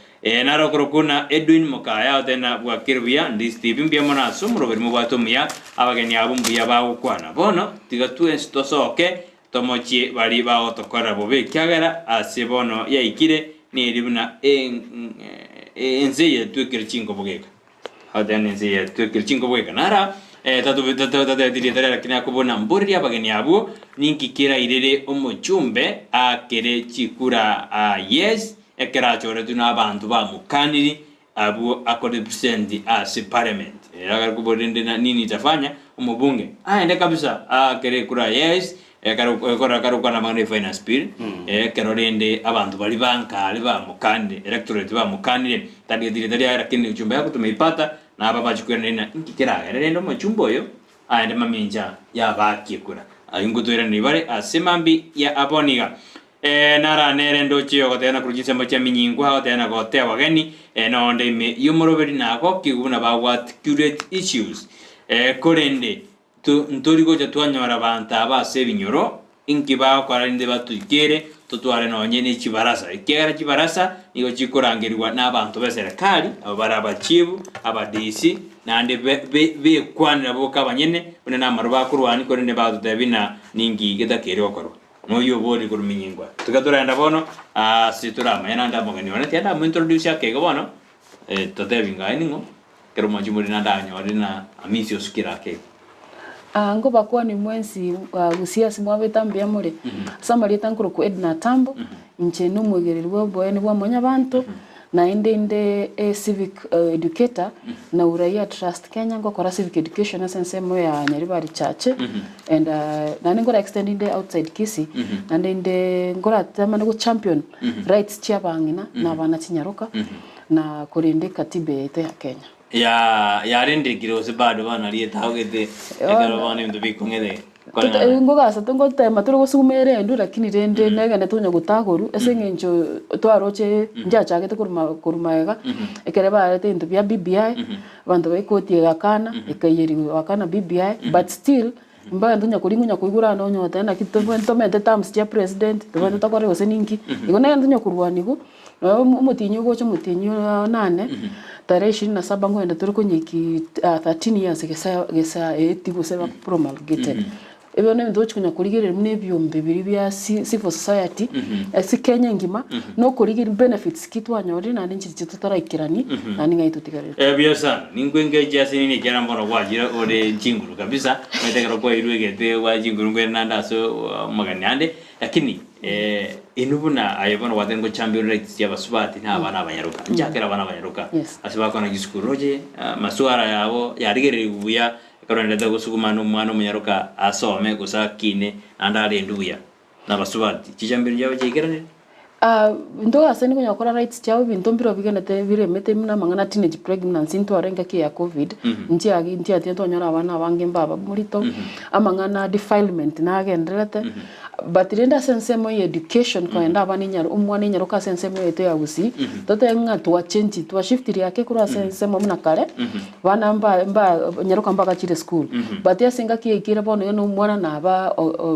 nara ukorokuna Edwin Mukaya awatena kwa kirebu Ndizi TV mbiamona sumuro beri mubatumia abageni abumbuya bawo kwana bono tigatue stosoke tomochie bali bawo tokora bobe kyagara asibono yaikire ni libuna enze ya twekere chingo bogeka hadani enze ya twekere chingo bogeka nara tatu diretera kina kubona mbori abageni abo ninkikira irere omuchumbe akere chikura yes ekera chore tuna abantu ba mukaniri abo akorepresent as parliament era kubodende na nini tafanya umubunge ende kabisa akere kura yes karo kana mane finance bill kerorende abantu bali bankale ba mukande electorate ba mukanire tadi dire ya kini uchumba yako tumeipata na hapa bachikwenda nina nkikira rendo machumbo yo aende maminja ya bakikura ayungutoira ni bare asemambi ya aboniga nara nerendo chiyo gotena kurujise macha minyingu ha gotena gotea wageni no ndeme yumoroberi nako kiguna ba what curate issues korende ntorigo cyatwanyora abantu abase binyoro inkiba kwarinde batugere tutware no nyene kibarasa ikera kibarasa nigo kikorangirirwa n'abantu beserekali abo barabachibu abadisi nande be kwanira boka abanyene une namaro bakurwani korinde badudabina ningi gedakere okorwa noyo bori kuruminyingwa tugaturenda bono siturama yana ndamongani wana tianda mu introduce yake bono totebinga iningo kero majumuri ndanyo arina amisio skira ke ngo bakwa ni mwensi Gusii simwabe tambia muri samari tankuru ku Edna Tambo nche no mwegererwa boye ni bwa monya bantu na inde civic educator na uraia trust Kenya ngo kora civic education sense mo ya Nyaribari church and na ngora extending the outside Kisii na inde ngora tamana go champion rights chabangina na bana chinyaruka na kurindi katiba yetu ya Kenya ya rende kiro se bado bana lieta hogete ekaro bana ndo bikongede ngogasa tungotema turi gusumere ndu lakini rende negende tunya gutaguru esengenjo twaroche njachagete kurumaega ekere barete into bya BBI bantu baikotie gakana ekayeri wakana BBI but still mbaya ntunya kuringunya kuigura no nyota na kitomete terms ya president tubone takore oseninki igona ntunya kurwanigo umutinyo gocho mutinyo nane tarehe 27 ngwenda turi kunyiki 13 years gesa etigo seba promulgated ebe ne ndo chunya kurigire mune byombe biri bya civil society si Kenya ngima no kurigire benefits kitwanyori na ninchi tutarakirani na ninga itutigarira biasa ningwenge jasi ni jara mbona wajira ore jinguru kabisa metekero kwa irwegete wa jinguru ngwena ndaso maganyande lakini inubuna ayabona watengo champion rights ya basubati na abana abanyaruka njakera abana abanyaruka asibako na gisikuroje masuara yabo yarigere buya karone da gusuguma no mwana munyaruka asome gusakine andale nduya na basubati kijambiro yawe jegerane ndo aseni kunya kora rights chao bintu mbiro bigenete biremete muna mangana teenage pregnancy into arenga ki ya covid ntia tiento nyora abana bange mbaba murito amangana defilement na agenderete but renda sensemo education kwa enda abana nyaro umwana nyaro ka sensemo yeto ya Gusii toto nga to change to shift yake kura sensemo muna kare bana mba nyaro kamba ka chire school but yasinga ki ikira bono no mwana na ba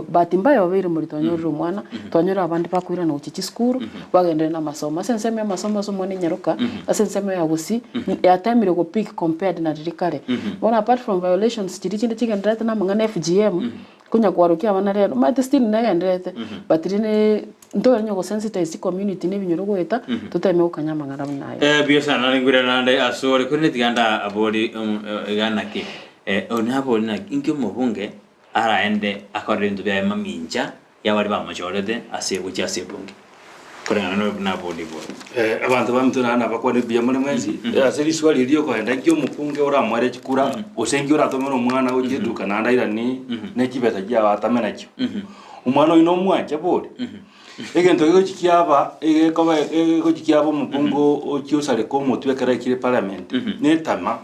but mbaye babiri murito nyoro mwana tonyora abandi pakwira na uchichi school wagendere na masomo sensemo ya masomo so mwana nyaroka sensemo ya Gusii ya time ile go peak compared na dirikare bona apart from violations chirichinde chigendera na mangana FGM kunya kwarukia abana rero mate still nagendete but rine ndo nyo go sensitize community ne binyoro gweta tuteme ukanyamangana nayo biasa na ngwira nande asore kune tiganda abori ganake onabo na inke mubunge araende according to the maminja ya wali ba majority asebuja asebunge kurana no na bodi bo abantu bamtuna na bakwane bya muri mwezi aseri swali iliyo kwa enda kyo mupunge ora mware chikura osengi ora tomera umwana ujeduka na ndaira ni nekibeta jya atamena cyo umwana ino mwanje bodi egento go chikiaba go chikiaba mupungo okyosale ko mutwe kara kire parliament ne tama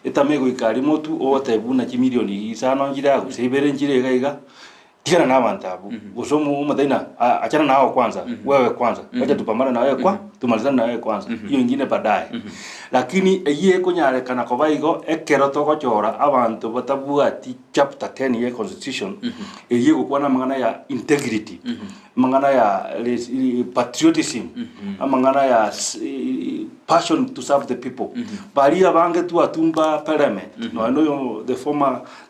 etame go ikari motu otebuna kimilioni isano ngira gusebere njire gaiga kira na bantabu usomo umadaina achana nao kwanza wewe kwanza wacha tupambane na wewe kwa tumalizane na wewe kwanza hiyo nyingine baadaye lakini eyiye kunyare kana ko baigo ekero to gochora abantu batabuati chapter 10 ye constitution eyiye gukwana mangana ya integrity mangana ya patriotism mangana ya passion to serve the people bali abange tu atumba parliament no know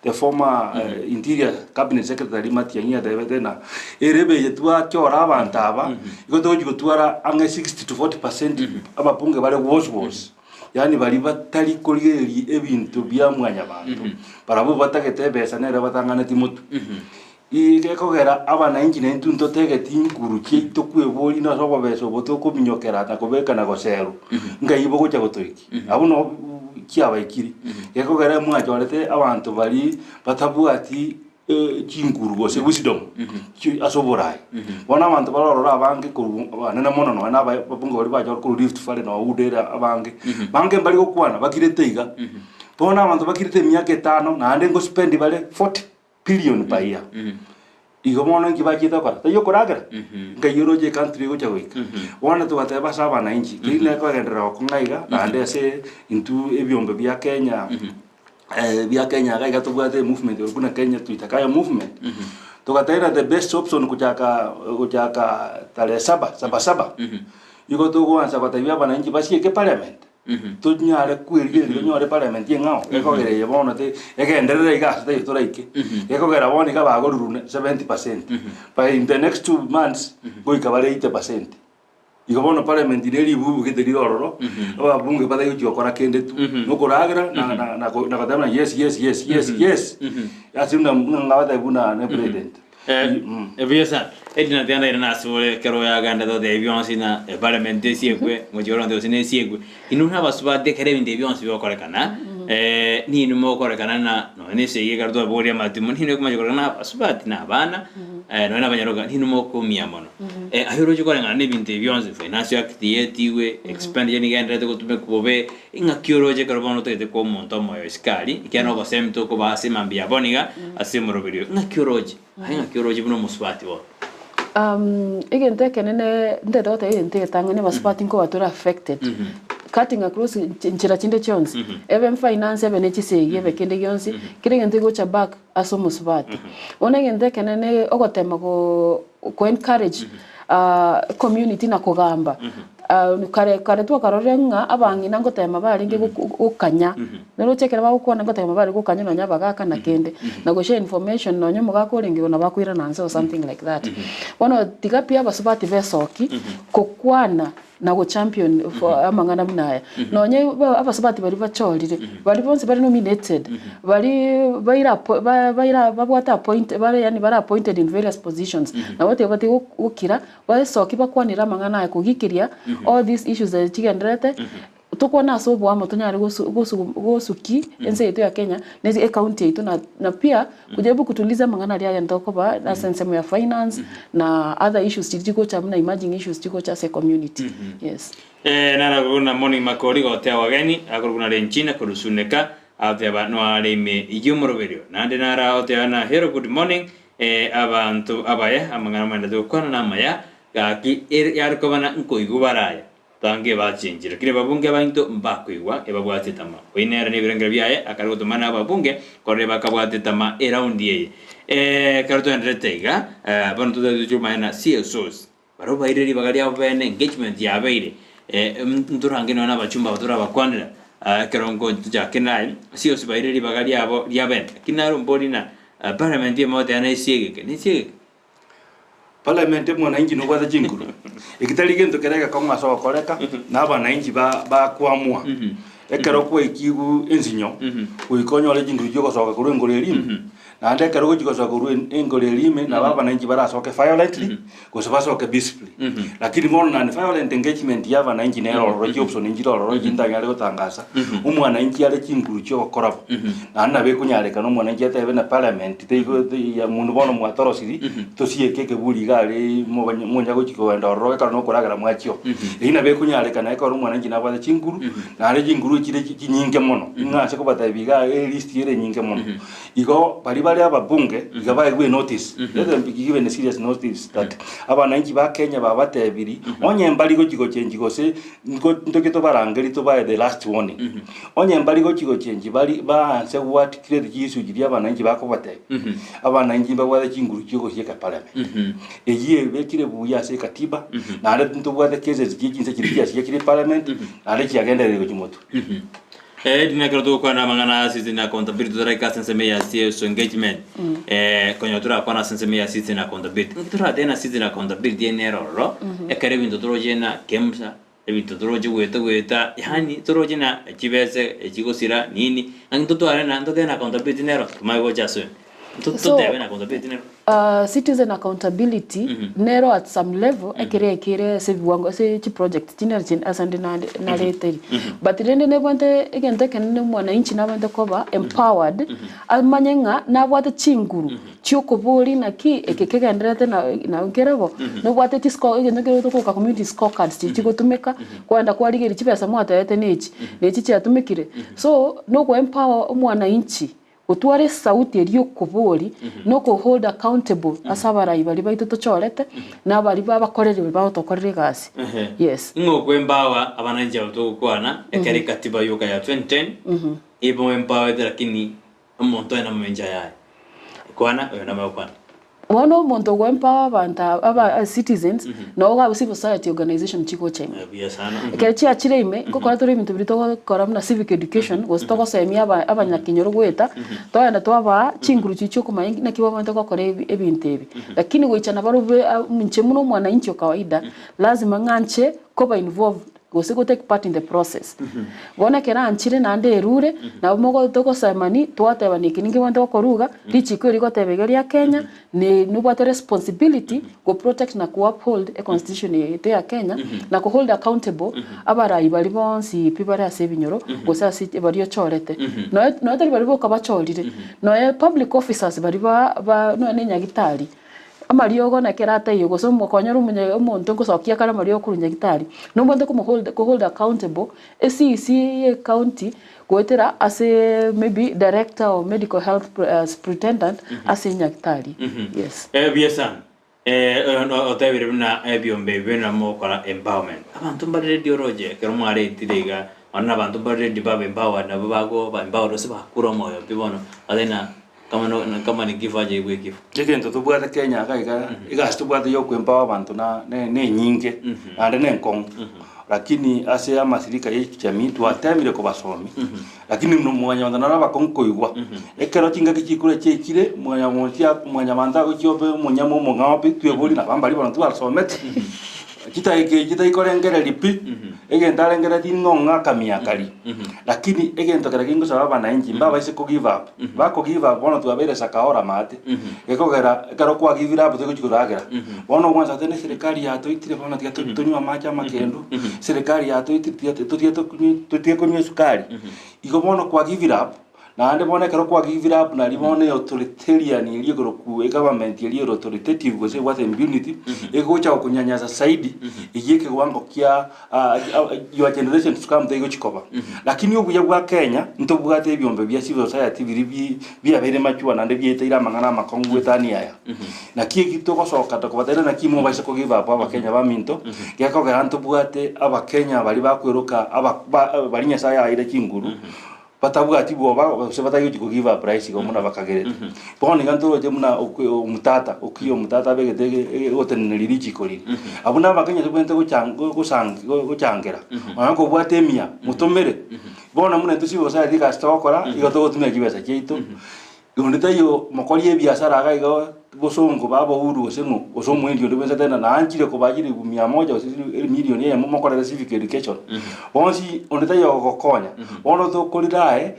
the former interior cabinet secretary Matiang'i Davidena erebe yetu achora abantaba igoto gutwara ange 60 to 40% abapunge bale was yani bali batali koligeri ebintu bya mwanya bantu barabo batagete besa nere batangana timutu ikekogera abana inji nentu ntotegeti nguruki tokweboli na sobo beso boto kubinyokera na kubeka na goseru ngaibo gocha gotoiki abuno kiabaikiri ikekogera mwajorete abantu bali batabuati chinguru gose wisdom asoborai bona abantu barorora abange ku banana mono no na babungo bali bajor ku lift fale no udera abange bange bali gokwana bakirete iga bona abantu bakirete myaka 5 na ande ngo spend bale 40 billion per year igo mono ngibajita kwa tayo koragera ngayoroje country go chawika bona to bateba saba na inchi kile kwa gendera ko ngaiga na ande se into ebyombe bya Kenya via Kenya gaiga tubwate movement urukuna Kenya tuitakaya movement tukataira the best option kuchaka tale 7 yuko to kuanza batavia bana inji basi ke parliament tunyare kwirige nyore parliament yengao ekogere yebona te egenderere igas te toraike ekogera boni ka bagorurune 70% by in the next 2 months go ikabale 80% igobono parliament neri bubu keteri ororo abunge bada yo kora kende tu no koragra na kadamna yes asimna ngawata ibuna ne president biasa edina tianda ina sole kero ya ganda do de avions ina parliament siekwe ngojoro ndo sine siekwe inuna basubate kere inde avions yo kora kana ni numokorekana na no ni sege karto boria matimu ni kumajokorana asubati na bana no na banyaroga ni numokomia mono ahiro jokorana ni binte byonze finance activity expand ni gendre to tume kubobe inga kyoroje karbono te ko monto moyo iskali ikiano ko semto ko base mambia boniga asimuro video inga kyoroje buno musubati bo igente kenene ndeto te igente tangane basubati ko batura affected cutting across nchira chinde chonzi even finance even echisege ebe kende gyonzi kire ngente go cha back aso musubati one ngente kenene ogotema ko encourage community na kugamba kare tu karorenga abangi nango tema bali nge ukanya nero chekera ba ukona ngo tema bali ukanya no nyabaga kana kende na go share information no nyomo ga ko ringi na bakwira nanse or something like that wono tigapia basubati vesoki kokwana na go champion for amangana munaya no nye abasubati bali bachorire bali bonse bali nominated bali babwata appoint bali yani bali appointed in various positions na wote bati ukira basoki bakwanira amangana kugikiria all these issues that chigendrete tukona sobo wa motonyari gosuki ense yetu ya Kenya nezi county yetu na pia kujaribu kutuliza mangana ya ndoko ba na sense ya finance na other issues chiko cha mna emerging issues chiko cha community yes nana kuna morning makori gotea wageni akuru renchina kurusuneka ate ba no areme iyumuro video nande nara otea na hero good morning abantu abaya amangana manda tukwana na maya gaki yariko bana nkoigubaraya tange bachinjira kire babunge bainto mbakwigwa ebabwate tama winera ni birengera byaye akargo tumana ababunge kore bakabwate tama around ye karto ndretega bano tudajuma na CSOs baro baireri bagalia bene engagement ya baire ndurange no na bachumba batura bakwanira kerongo tujakenai CSOs baireri bagalia abo ya bene kinaro mbonina parliament ye mote anaisiege ni siege Parliament mwananchi no gwatha chinguru ikitali gento kereka kama so koreka na abananchi ba kuamua ekero kwa ikigu enzinyo uikonyo le chinguru joko soka kuru ngore elimu na ande ekero joko soka kuru ngore elimu na abananchi bara soka violently ko so soka peacefully lakini mono na violent engagement ya abananchi ne ro option njiro ro jinda ngale gutangasa umwananchi ale chinguru joko korabo na na be kunyareka no mwananchi atebe na parliament teigo ya mundu bono mwatorosiri tosieke keburi gari munya gochiko wenda ro ka no kuragara mwachio ina be kunyareka na ekoro mwananchi na bwa chinguru na ale chinguru chire kinyinge mono ngase ko batabiga list yere nyinge mono igo bali bali ababunge igaba gwe notice let them be given a serious notice that abananchi ba Kenya babatebiri onye mbali gochiko change gose ndokito barangeri to by the last warning onye mbali gochiko change bali ba se what create jisu jiri abananchi bako bate abananchi bagwa chinguru chiko cyeka parliament eyiye bekire buya se katiba na ale ntubwa the cases kijinse kiriya cyekire parliament na ale kiagenda rego kimoto dinakero tu kwa na mangana sisi na accountability to reka sense ya CSO engagement konyotura kwa na sense ya sisi na accountability ngitura tena sisi na accountability ne roro ekare bindo torojena kemsa ebito toroje weta yani torojena kibese ekigosira nini angitoto arena ndo tena accountability nero tumago jaso to tena accountability nero citizen accountability nero at some level ekere se viwango se chi project tinarjin asande na leteri but rende ne bonte egente kenene mwana inchi na bonte koba empowered almanyenga na bwate chinguru chioko boli na ki ekekenderete na nkerebo no bwate tisco egente kero to ka community scorecards chigo tumeka kwanda kwaligeri chipesa mwata yete nechi nechi yatumikire so no ko empower mwana inchi utware sauti eriyo kubori no ko hold accountable asabara bali baito tochorete na bali babakorere baba tokorere gasi yes ngo kwembawa abananchi batokwana ekari katiba yoka ya 2010 ibo empower lakini umuntu ena mwenja yae kwana na mapana Wano monto go empower banta aba citizens no ga civil society organization chiko chema. Kechi achire ime ko kora turi mintu bito kora na civic education was to ko semia aba nyakinyoro gweta to enda to aba chinguru chicho kuma na kiwa bantu ko kora ebintebi. Lakini goichana baro mche muno mwana inchi kawaida lazima nganche ko ba involved gose go take part in the process bona kera anchire nande rure na mogo toko samani twateba nikiningi wante koruga lichiko liko tebegeria Kenya ni nubate responsibility go protect na ko uphold a constitution yetu ya Kenya na ko hold accountable abara ibali bonsi pibara asebinyoro gose asite bari chorete no tari bari boka bachorire no public officers bari ba no ne nyagitari amario gona kerata iyo goso mukonyora umuntu ngosokia kana mario kurunya gitari no mbonde ko hold accountable esi county goetera as a maybe director or medical health superintendent as a nyagitari yes biasan otebire na ebiombe bena mokora empowerment abantu mbare dioroje kero mware itiriga wana abantu mbare dibabe empower na babago ba empower se bakura moyo bibono adena kama ni gifaje igwe gifu chekento tubwate Kenya kaiga igas tubwate yo kwempower abantu na ne nyinge ande ne nkong lakini ase amasirika y'ichamii twatemire ko basomi lakini mwanya wanda nara bakonkoigwa ekero kinga kikikure chekire mwanya manda ko chobe munyamo mongapi twebuli na bambali bana twasomete kita ikorengere lipi egenda rengera tingonga kamiakari lakini egento kera kingo saba bana inji mbaba ise ko give up ba ko give up bona twabere sakahora mate ekogera ekaro kwa give up to kuchikuragira bona kwanza tene serikali ya toitire bona tia tunywa macha makendo serikali ya toitire tutie kunywa sukari iko bona kwa give up na ande bona kero kwa give up na limone authoritarian iliyo ku government iliyo authoritative go say what impunity ego cha kunyanyaza saidi igike wango kia your generation to come they go chikoba lakini ubuya bwa Kenya ntobugate ebyombe bya civil society biri abere machwa na ndebye itaira mangana makongwe tani aya na kie kitoko soka to kubatera na kimo baise ko give up aba Kenya ba minto gyako garanto bugate aba Kenya bali bakweruka aba balinya saya ire kinguru batabuga tibo ba se batayo ko give up price ko muna bakagerete bone ganto je muna umutata ukiyo mutata begete oteneri chikori abuna bakanya tubente ko changera anako bwatemia mutomere bona muna tusibo sa dika stokora igoto tumya kibesa cheito nditayo mokori ebiasara agaigo bosongo babo uru osengo osomo ndio ndio tena na anjire ko bajiri 100 o milioni ya mokora civic education onsi onditayo gokonya ono to kolirae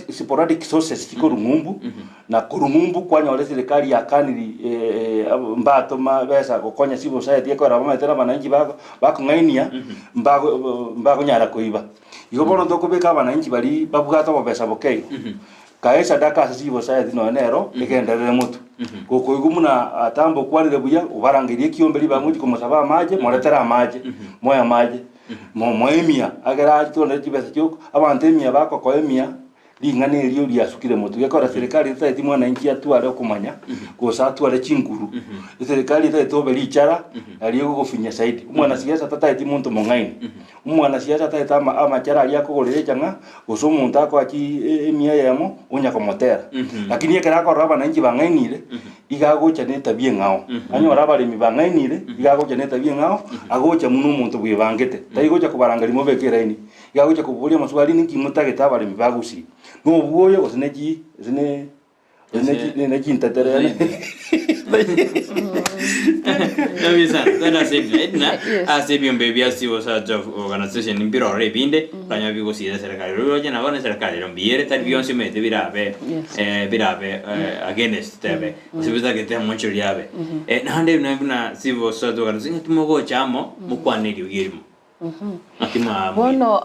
sporadic sources tikorumumbu na kurumumbu kwanya ole serikali ya kaniri mbato mabesa gokonya civil society ko raba metera bananji bako ngainia mbago nyara koiba igo bono to kubeka bananji bali babugato bobesa bokei kaesa daka civil society no nero igenderere mutu koko igumuna atambo kwarire buya ubarangirie kiomberi bamuji kumusaba amaje moretera amaje moya amaje moemia agera tone kibesa cyoko abantu emia bako ko emia lingane rio lia sukire mutu gekora serikali itaiti mwana inki atware kumanya gosa atware chinguru serikali itaito beli chara aliyo gofinya saidi umwana siasa tataiti muntu mongaini umwana siasa tataita amachara aliyo kogorere changa goso muntu ako aki emia yamo unya komotera lakini ekera ko raba nanji bangainire igagocha neta bien ngao anyora bale mi bangainire igagocha neta bien ngao agocha muno muntu bwibangete taigocha kubaranga limo bekeraini igagocha kubulia maswali ninki mutageta bale mi bagusi no buoyo oseneji ne ntaterene Nabisa tena sibna asibio baby asiwo sa job organization impiro rebinde kanya bigo si serikali roje na bana serikali rombiere tal bionsi mete birabe against tebe sibita que te mucho liabe nande na civil society organization tumogo chamo mukwaniri yirimo Bueno,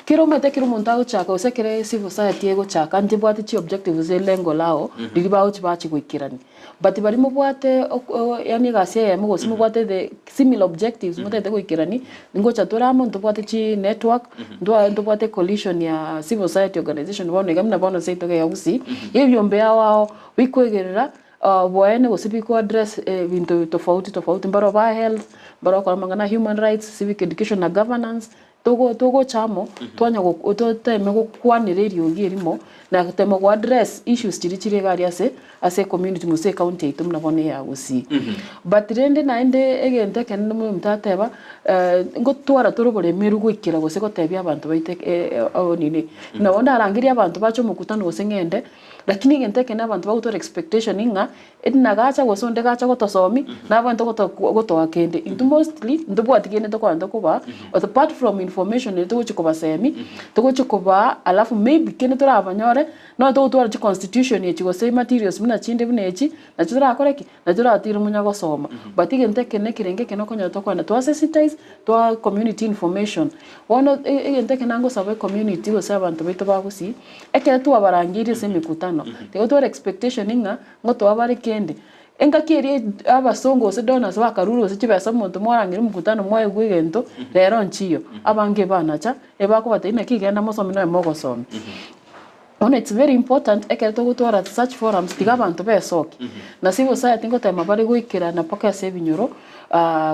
kiro mete kiro montago chaka ose kire civil society ego chaka ntibwate chi objective ze lengo lao liliba uchi bachi kuikirani but bari mubwate yani gasia ya mugo simubwate the similar objectives mutete kuikirani ngo chaturamo ntubwate chi network ntubwate coalition ya civil society organization bone gamna bono seito ya Gusii yebyombe wao wikwegerera boene gosibiko address bintu tofauti mbaro ba health mbaro kwa mangana human rights civic education na governance togo chamo twanya toteme gukwaniririo girimo na gutema go address issues chiri gari ase community muse county itu mnabone ya Gusii but rende na ende egente kenene mu mtateba ngotwara turubore meru gwikira gose gotebia abantu baite onine na wonda arangiria abantu bacho mukutano gose ngende lakini gente kenene abantu bagutora expectation inga edina gacha gosonde gacha gotosomi na abantu gotoa kende into mostly ndubwatigene to kwanda kuba apart from information ne to chikoba semi to chikoba alafu maybe kene tora abanyore no to twara chi constitution ye chigo say materials muna chinde bunechi na chira akoreki na chira atira munya gosoma but igente kene kirenge kene konya to kwanda to sensitize to community information wono igente kene ngo sabe community go sabe abantu bito ba Gusii ekere tu abarangiri se mikutano to twara expectation inga ngo to abari kende enga kiri abasongo se donors bakaruru se chibesa muntu mwarangire mukutano mwaye gwigento rero nchiyo abange banacha ebako batine kigenda mosomi no mogosoma ono it's very important ekere to gutwara such forums tiga abantu besoki na civil society ngo tema bari gwikira na paka se binyoro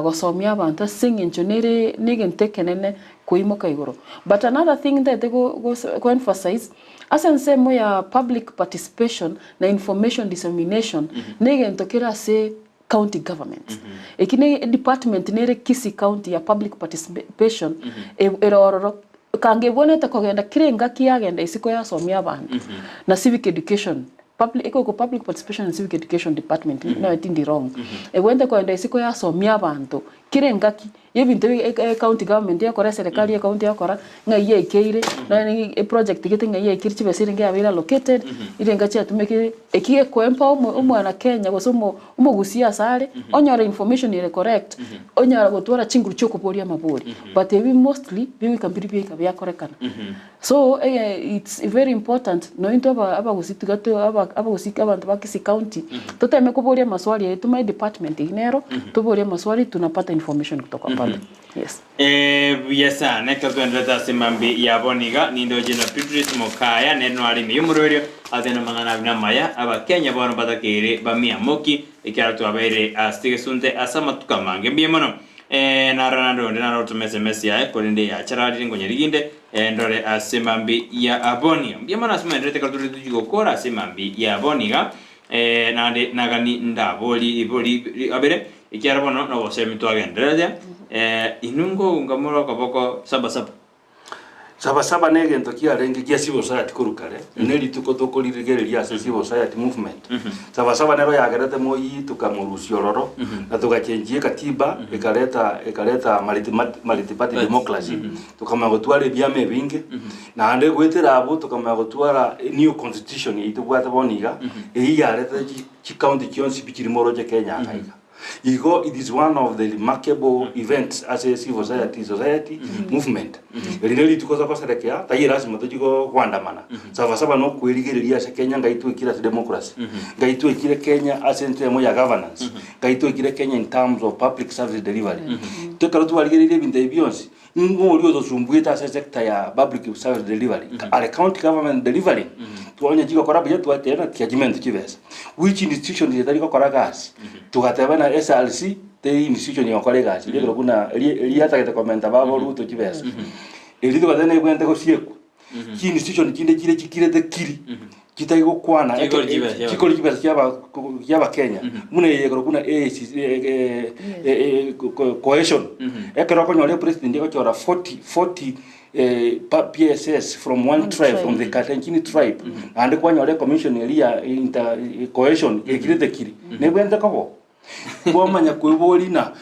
gosomia abantu singinjonere nigente kenene kuimoka igoro but another thing that they go emphasize asense ya public participation na information dissemination nigento kira se county government ekine department nere Kisii county ya public participation erororo kange boneta kogenda kirenga kiagenda isiko ya somia abantu na civic education public participation and civic education department no itindi wrong wende ko enda isiko ya somia abantu kirenga ki yebintu county government ya kora serikali ya county ya kora ngaye keire na project gite ngaye kirchi besire ngia bila located irenga cha tumeke ekiye ko empa umwana Kenya gosomo Gusii asare onyora information ile correct onyora gotwara chinguru choko boria mabori but we mostly we can be ya korekana so it's very important no into aba Gusii tugato aba Gusii abantu ba Kisii county tuteme kuboria maswali yetu my department inero tuboria maswali tunapata information kutoka pale yes yesa nekta tuendeta simambi ya boniga nindo jina Patrice Mokaya neno ali miyumurorio adena mangana bina maya aba Kenya bano batakere bamia moki ikara tu abaire astige sunte asama tukamange biemono na ranando ndana rotumese mesi ya kolinde ya charali ngonya riginde ndore asimambi ya abonia biemono asima ndrete kalturi tujigo kora asimambi ya aboniga nande nagani ndaboli iboli abere ikiara bono no bose mitwagendereza inungo ngamoro kaboko saba negento kiarenge kia civil society kurukare neri tukotokolirigereria civil society movement saba nero yagerete moyi tukamurusio roro na tukachenjie katiba ikaleta multi-party democracy tukamagotwara byame bingi na ande gwetera abo tukamagotwara new constitution itubwate boniga yarete county kionsi bikirimoroje Kenya akaiga Igo, it is one of the remarkable events as a civil society movement. Really tuko za pasarekea, tayirasi matojigo kuandamana. Saba no kueligereria se Kenya ngaitu ikira democracy. Ngaitu ikira Kenya as in terms of governance. Ngaitu ikira Kenya in terms of public service delivery. Tukarutu waligereria binte bionsi. Ngo zo sumbuita se sector ya public service delivery. Are county government delivering. Tuonye jigo korabu yetu atena kiajimento kivesa. Which institution zitari kora gas. Tukatebana SLC te institution ya kora gas. Lero kuna liata kete komenta babo ruto kivesa. Eli tukatena ibwente ko sieku. Ki institution kinde kire de kiri. Kitaigo kwana chikoli kivesa kyaba Kenya. Mune yekoro kuna cohesion. Ekero ko nyole president yeko chora 40 PSS from one tribe, from the Kalenjin tribe, and the one commission area in cohesion, a great kiri. Never enter cover. Womanya kuibolina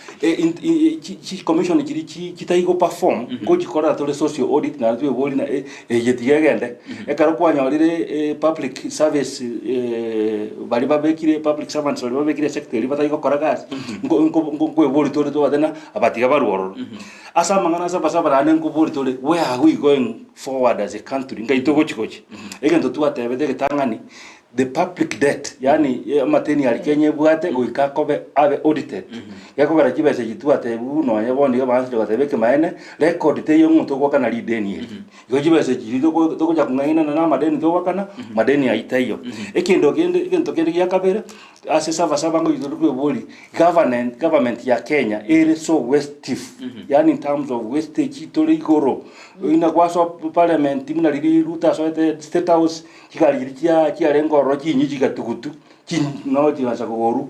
commission kitaigo perform go chikora to social audit na tu bolina yetiagende ekarakwanya lire public service bali babekire public servants bali babekire sector bataigo koragas ngo boli to badena abatiga baruoro asa mangana saba rane ngo boli to where are we going forward as a country ngaito gochikochi egento tu atebete getangani the public debt yani mateni ali Kenya bwate goika kobe ave audited yako bara kibese gitwate buno yaboni gabanze gatebeke maene record te yo muntu kwa kana lideni yo kibese gito to kuja kungaina na madeni to wakana madeni aitayo ekindo kende ya kabere ase sava ngo yitulukwe boli government ya Kenya ere so wasteful yani in terms of wastage toligoro ina kwaso parliament muna lili ruta so state house kikalikia kialengo roki nyiji gatugutu no tiwasa kogoru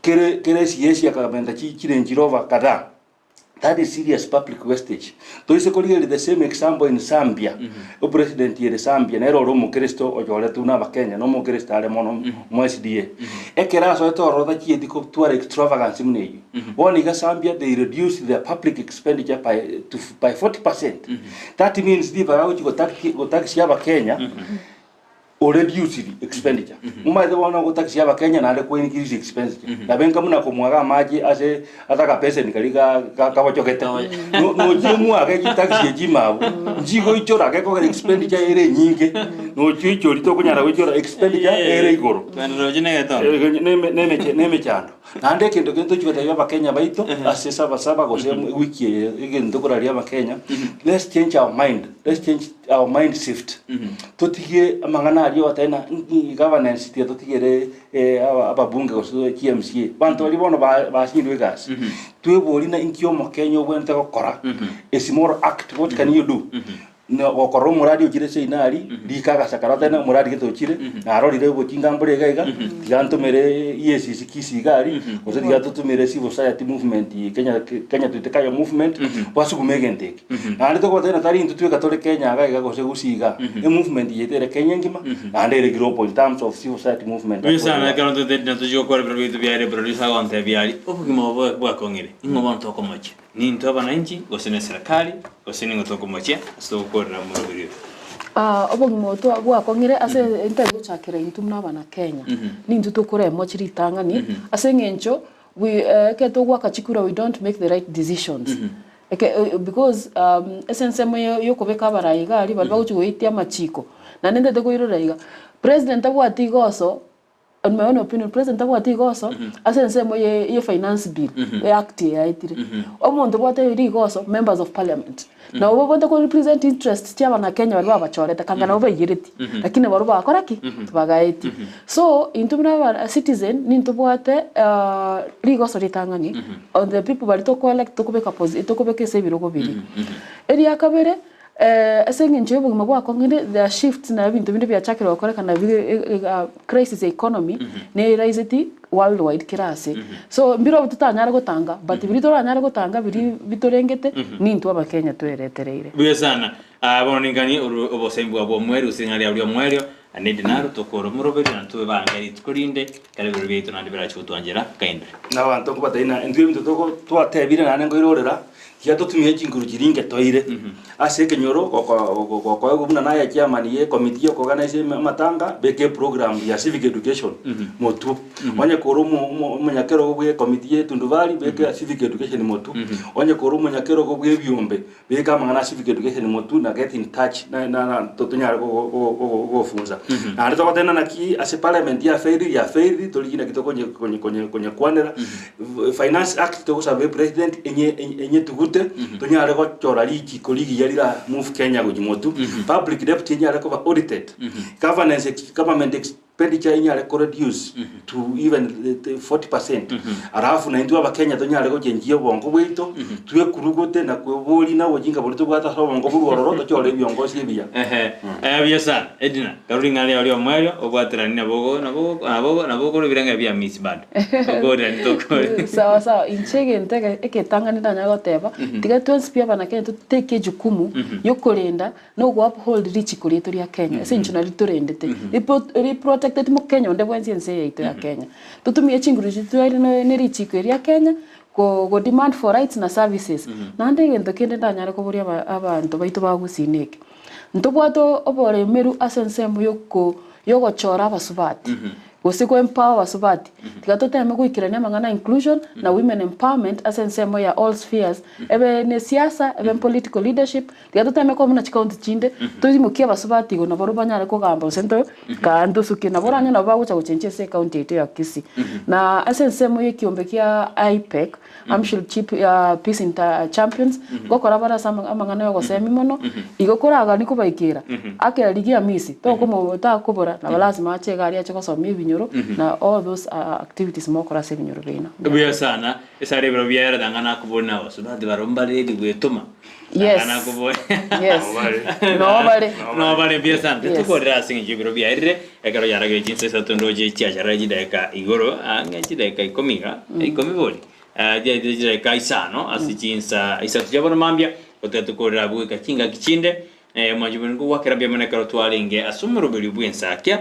kere siesi akamenda chirenjirova kada. That is serious public wastage. To is equally the same example in Zambia. O president here Zambia nero romo Kristo o jole tuna ba Kenya no mo Kristo ale mono mo SDA. Ekera so to roda ki ediko to extravagance mne. One in Zambia they reduce their public expenditure by 40%. That means the value go tax ya ba Kenya or reduce the expenditure. Muma the one go tax ya ba Kenya na ale ko increase expenditure. Na benga muna ko mwaga maji ase ataka pesa nikaliga kawa choketa. No jimu ake tax ye jima. Jigo ichora ke ko expenditure ere nyinge. No chicho lito kunyara wichora expenditure ere igoro. Kwenda jine geto. Neme chando. Nande kendo chweta ya ba Kenya baito ase saba go se wiki igendo kuraria ba Kenya. Let's change our mind. Let's change our mind shift. Totige amangana alio tena governance tia totigere ababunge go KMC. Bantu alibono ba sindwe gas. Tuwe bolina inkio mo Kenya wente ko kora. Is more act. What can you do? No okoro muradi ukire se inari likaga sakarata na muradi keto chire na ro dire bokinga mbure gaiga yanto mere yes Kisii gari ozo digato to mere civil society movement Kenya tutekayo movement wasu kumegente na ndito ko tena tari ntutu katole Kenya gaiga go se Gusii e movement yetere Kenya ngima na ndere group in terms of civil society movement bisa na karonto de nto jo kwa provitu biare producer gonte biari obugimo bwa kongere ingoma ntoko mochi ni nto abananchi gosene serikali gosene ngotoko mochi so ko ramuro obogimo to bwa kongere ase ntego chakira intumna bana Kenya ni nto kore mochi ritangani ase ngencho we keto gwa kachikura we don't make the right decisions because essence moyo yokobeka barayiga ali baba uchigoitia machiko na nende de koiroraiga president abwati goso on my own opinion president abwati goso essence moyo ye finance bill act ya itire omuntu bwate ri goso members of parliament na obo bonte ko represent interest ya bana Kenya bali babachoreta kangana obo yiriti lakini baro bakora ki tubagaiti so intumina ba citizen ni ntubwate ri goso ritangani on the people bali to collect to kubeka position to kubeka sebiro ko biri eri akabere asengi nje bugima bwa kongere the shift na bintu bindi bya chakira bakora kana crisis economy ne rise worldwide kirase so mbiro tutanyara gutanga but biri toranyara gutanga biri bitorengete nintu aba Kenya tweretereire buye sana aboningani obosembu abo mweru singari abyo mweru anedi naro tokoro muroberi na tuwe bangari tukurinde kale biro bito na ndibera chutwanjera kaindre na bantu ko bataina ndwe bintu toko twatebire nane ngo irorera kia tutumie chinguru chiringe toire ase kenyoro ko gubuna na ya chairman committee ko organize matanga beke program ya civic education motu onye koro munyakero gwe committee tunduvari beke civic education motu onye koro munyakero gwe byombe beka mangana civic education motu na get in touch na totunya go funza na ndo tena na ki ase parliament ya fairi toligina kitoko konye kwanera finance act to sabe president enye tugute tunyare ko chora liki koligi yarira move Kenya go jimotu public debt nyare ko audited government expenditure nyare ko reduce to even 40% arafu na ndu aba Kenya tunyare ko jenjio bongo bwito tuwe kurugote na kweboli na wojinga bolito bwata so bongo bulororo to chore byongosi ebya bya sana edina karulinga leo mwerio obwatirani nabo biranga bya miss bad ogora ntoko sawa inchege ntega eketangani ndanya goteba tiga twins pia bana Kenya tuteke jukumu yokorenda no go uphold rich kurieto ya Kenya essentially turendete protected mu Kenya onde bwenzi ense yaito ya Kenya tutumie chinguru twari ne rich ya Kenya go demand for rights na services na ndege ndokende ndanyare ko buri abantu baito bagusineke ntobwato obore meru asensemo yogochora abasubati gusiko empower basubati tigatoteme gwikirania mang'ana inclusion na women empowerment ase ensemo ya all spheres ebe ne siasa ebe political leadership tigatoteme ko muna chikaunti chinde tuzimukia basubati go naboro banyare kugamba sento kandu suki naboro anya nabo bagucha guchenche se county yetu ya Kisii na ase ensemo ye kiombe kia IPEC Amshil Chief Peace Inter Champions gokora bara sama amang'ana yo gosemi mono igokoraga ni kubaikira akera ligia misi to komo ta kubora na lazima ache gari ache gosomia binyoro na all those activities mo kora se binyoro bina biya sana esare bro biya dangana kubona wasu badi baromba redi gwetuma dangana kubona yes no vale biya sana tukorera singi bro biya ire ekaro yarage jinse satondoje chiachara jideka igoro angechi deka ikomiga ikomiboli dia kaisano asichinsa isatujabona mambia otetukorera buika kinga kichinde majibungu wakera bya mane karo twalinge asumuro bili bwensakia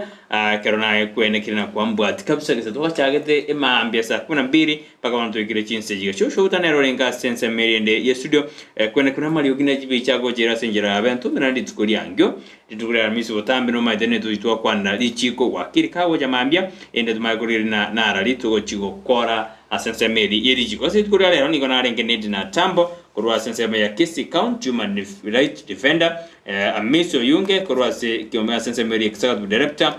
kero na kwene kirina kwambwa tikabisa kisa twachagete emambia sa 12 paka wantu ikire chinse jiga shosho utanero lenga sense meriende ye studio kwene kuna mali ogina jibi chago jera senjera abantu mirandi tukuri angyo tutukura misi botambe no maidene tuitwa kwanda lichiko wakiri kawo jamambia ende tumakorira na arali tugo chigo kora asense meri yeri jiko se tukura lero niko na renge nedi na tambo kurwa sense ya Kisii County Human Rights Defender Amiso Yunge kurwa se kiomea sense meri executive director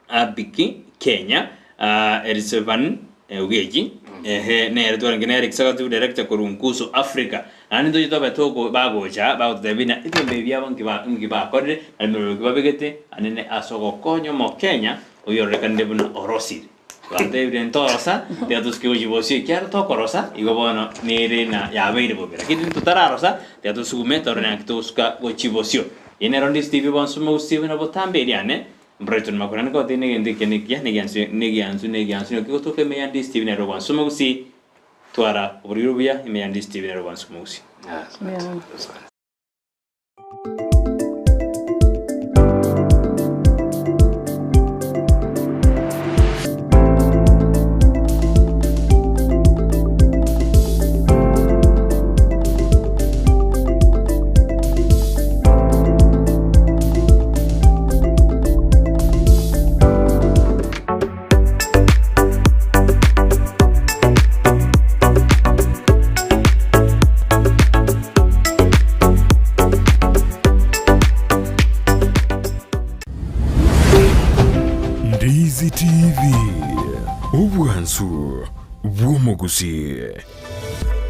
Abiki Kenya Erisevan Ugeji ne eretwa ngene executive director kurunkuso Africa ani ndo jitoba toko bagoja bagotebina ito bebya bangiba kode ani babegete anene asoko konyo mo Kenya uyorekande buna orosiri Wante evidentosa de tus que hoje você quer tokorosa e gobono nere na ya beire bobera kiti tutararosa de tus sumeto na kituska gochibosio yenerondi steve bonsumo steve na botambe riane Brighton makurana ko tine ngendi kenikia negiansu ko to feme yandi steve na bonsumo si twara obrubia me yandi steve na bonsumo si Ndizi TV, ubwansu bw'omu Gusii.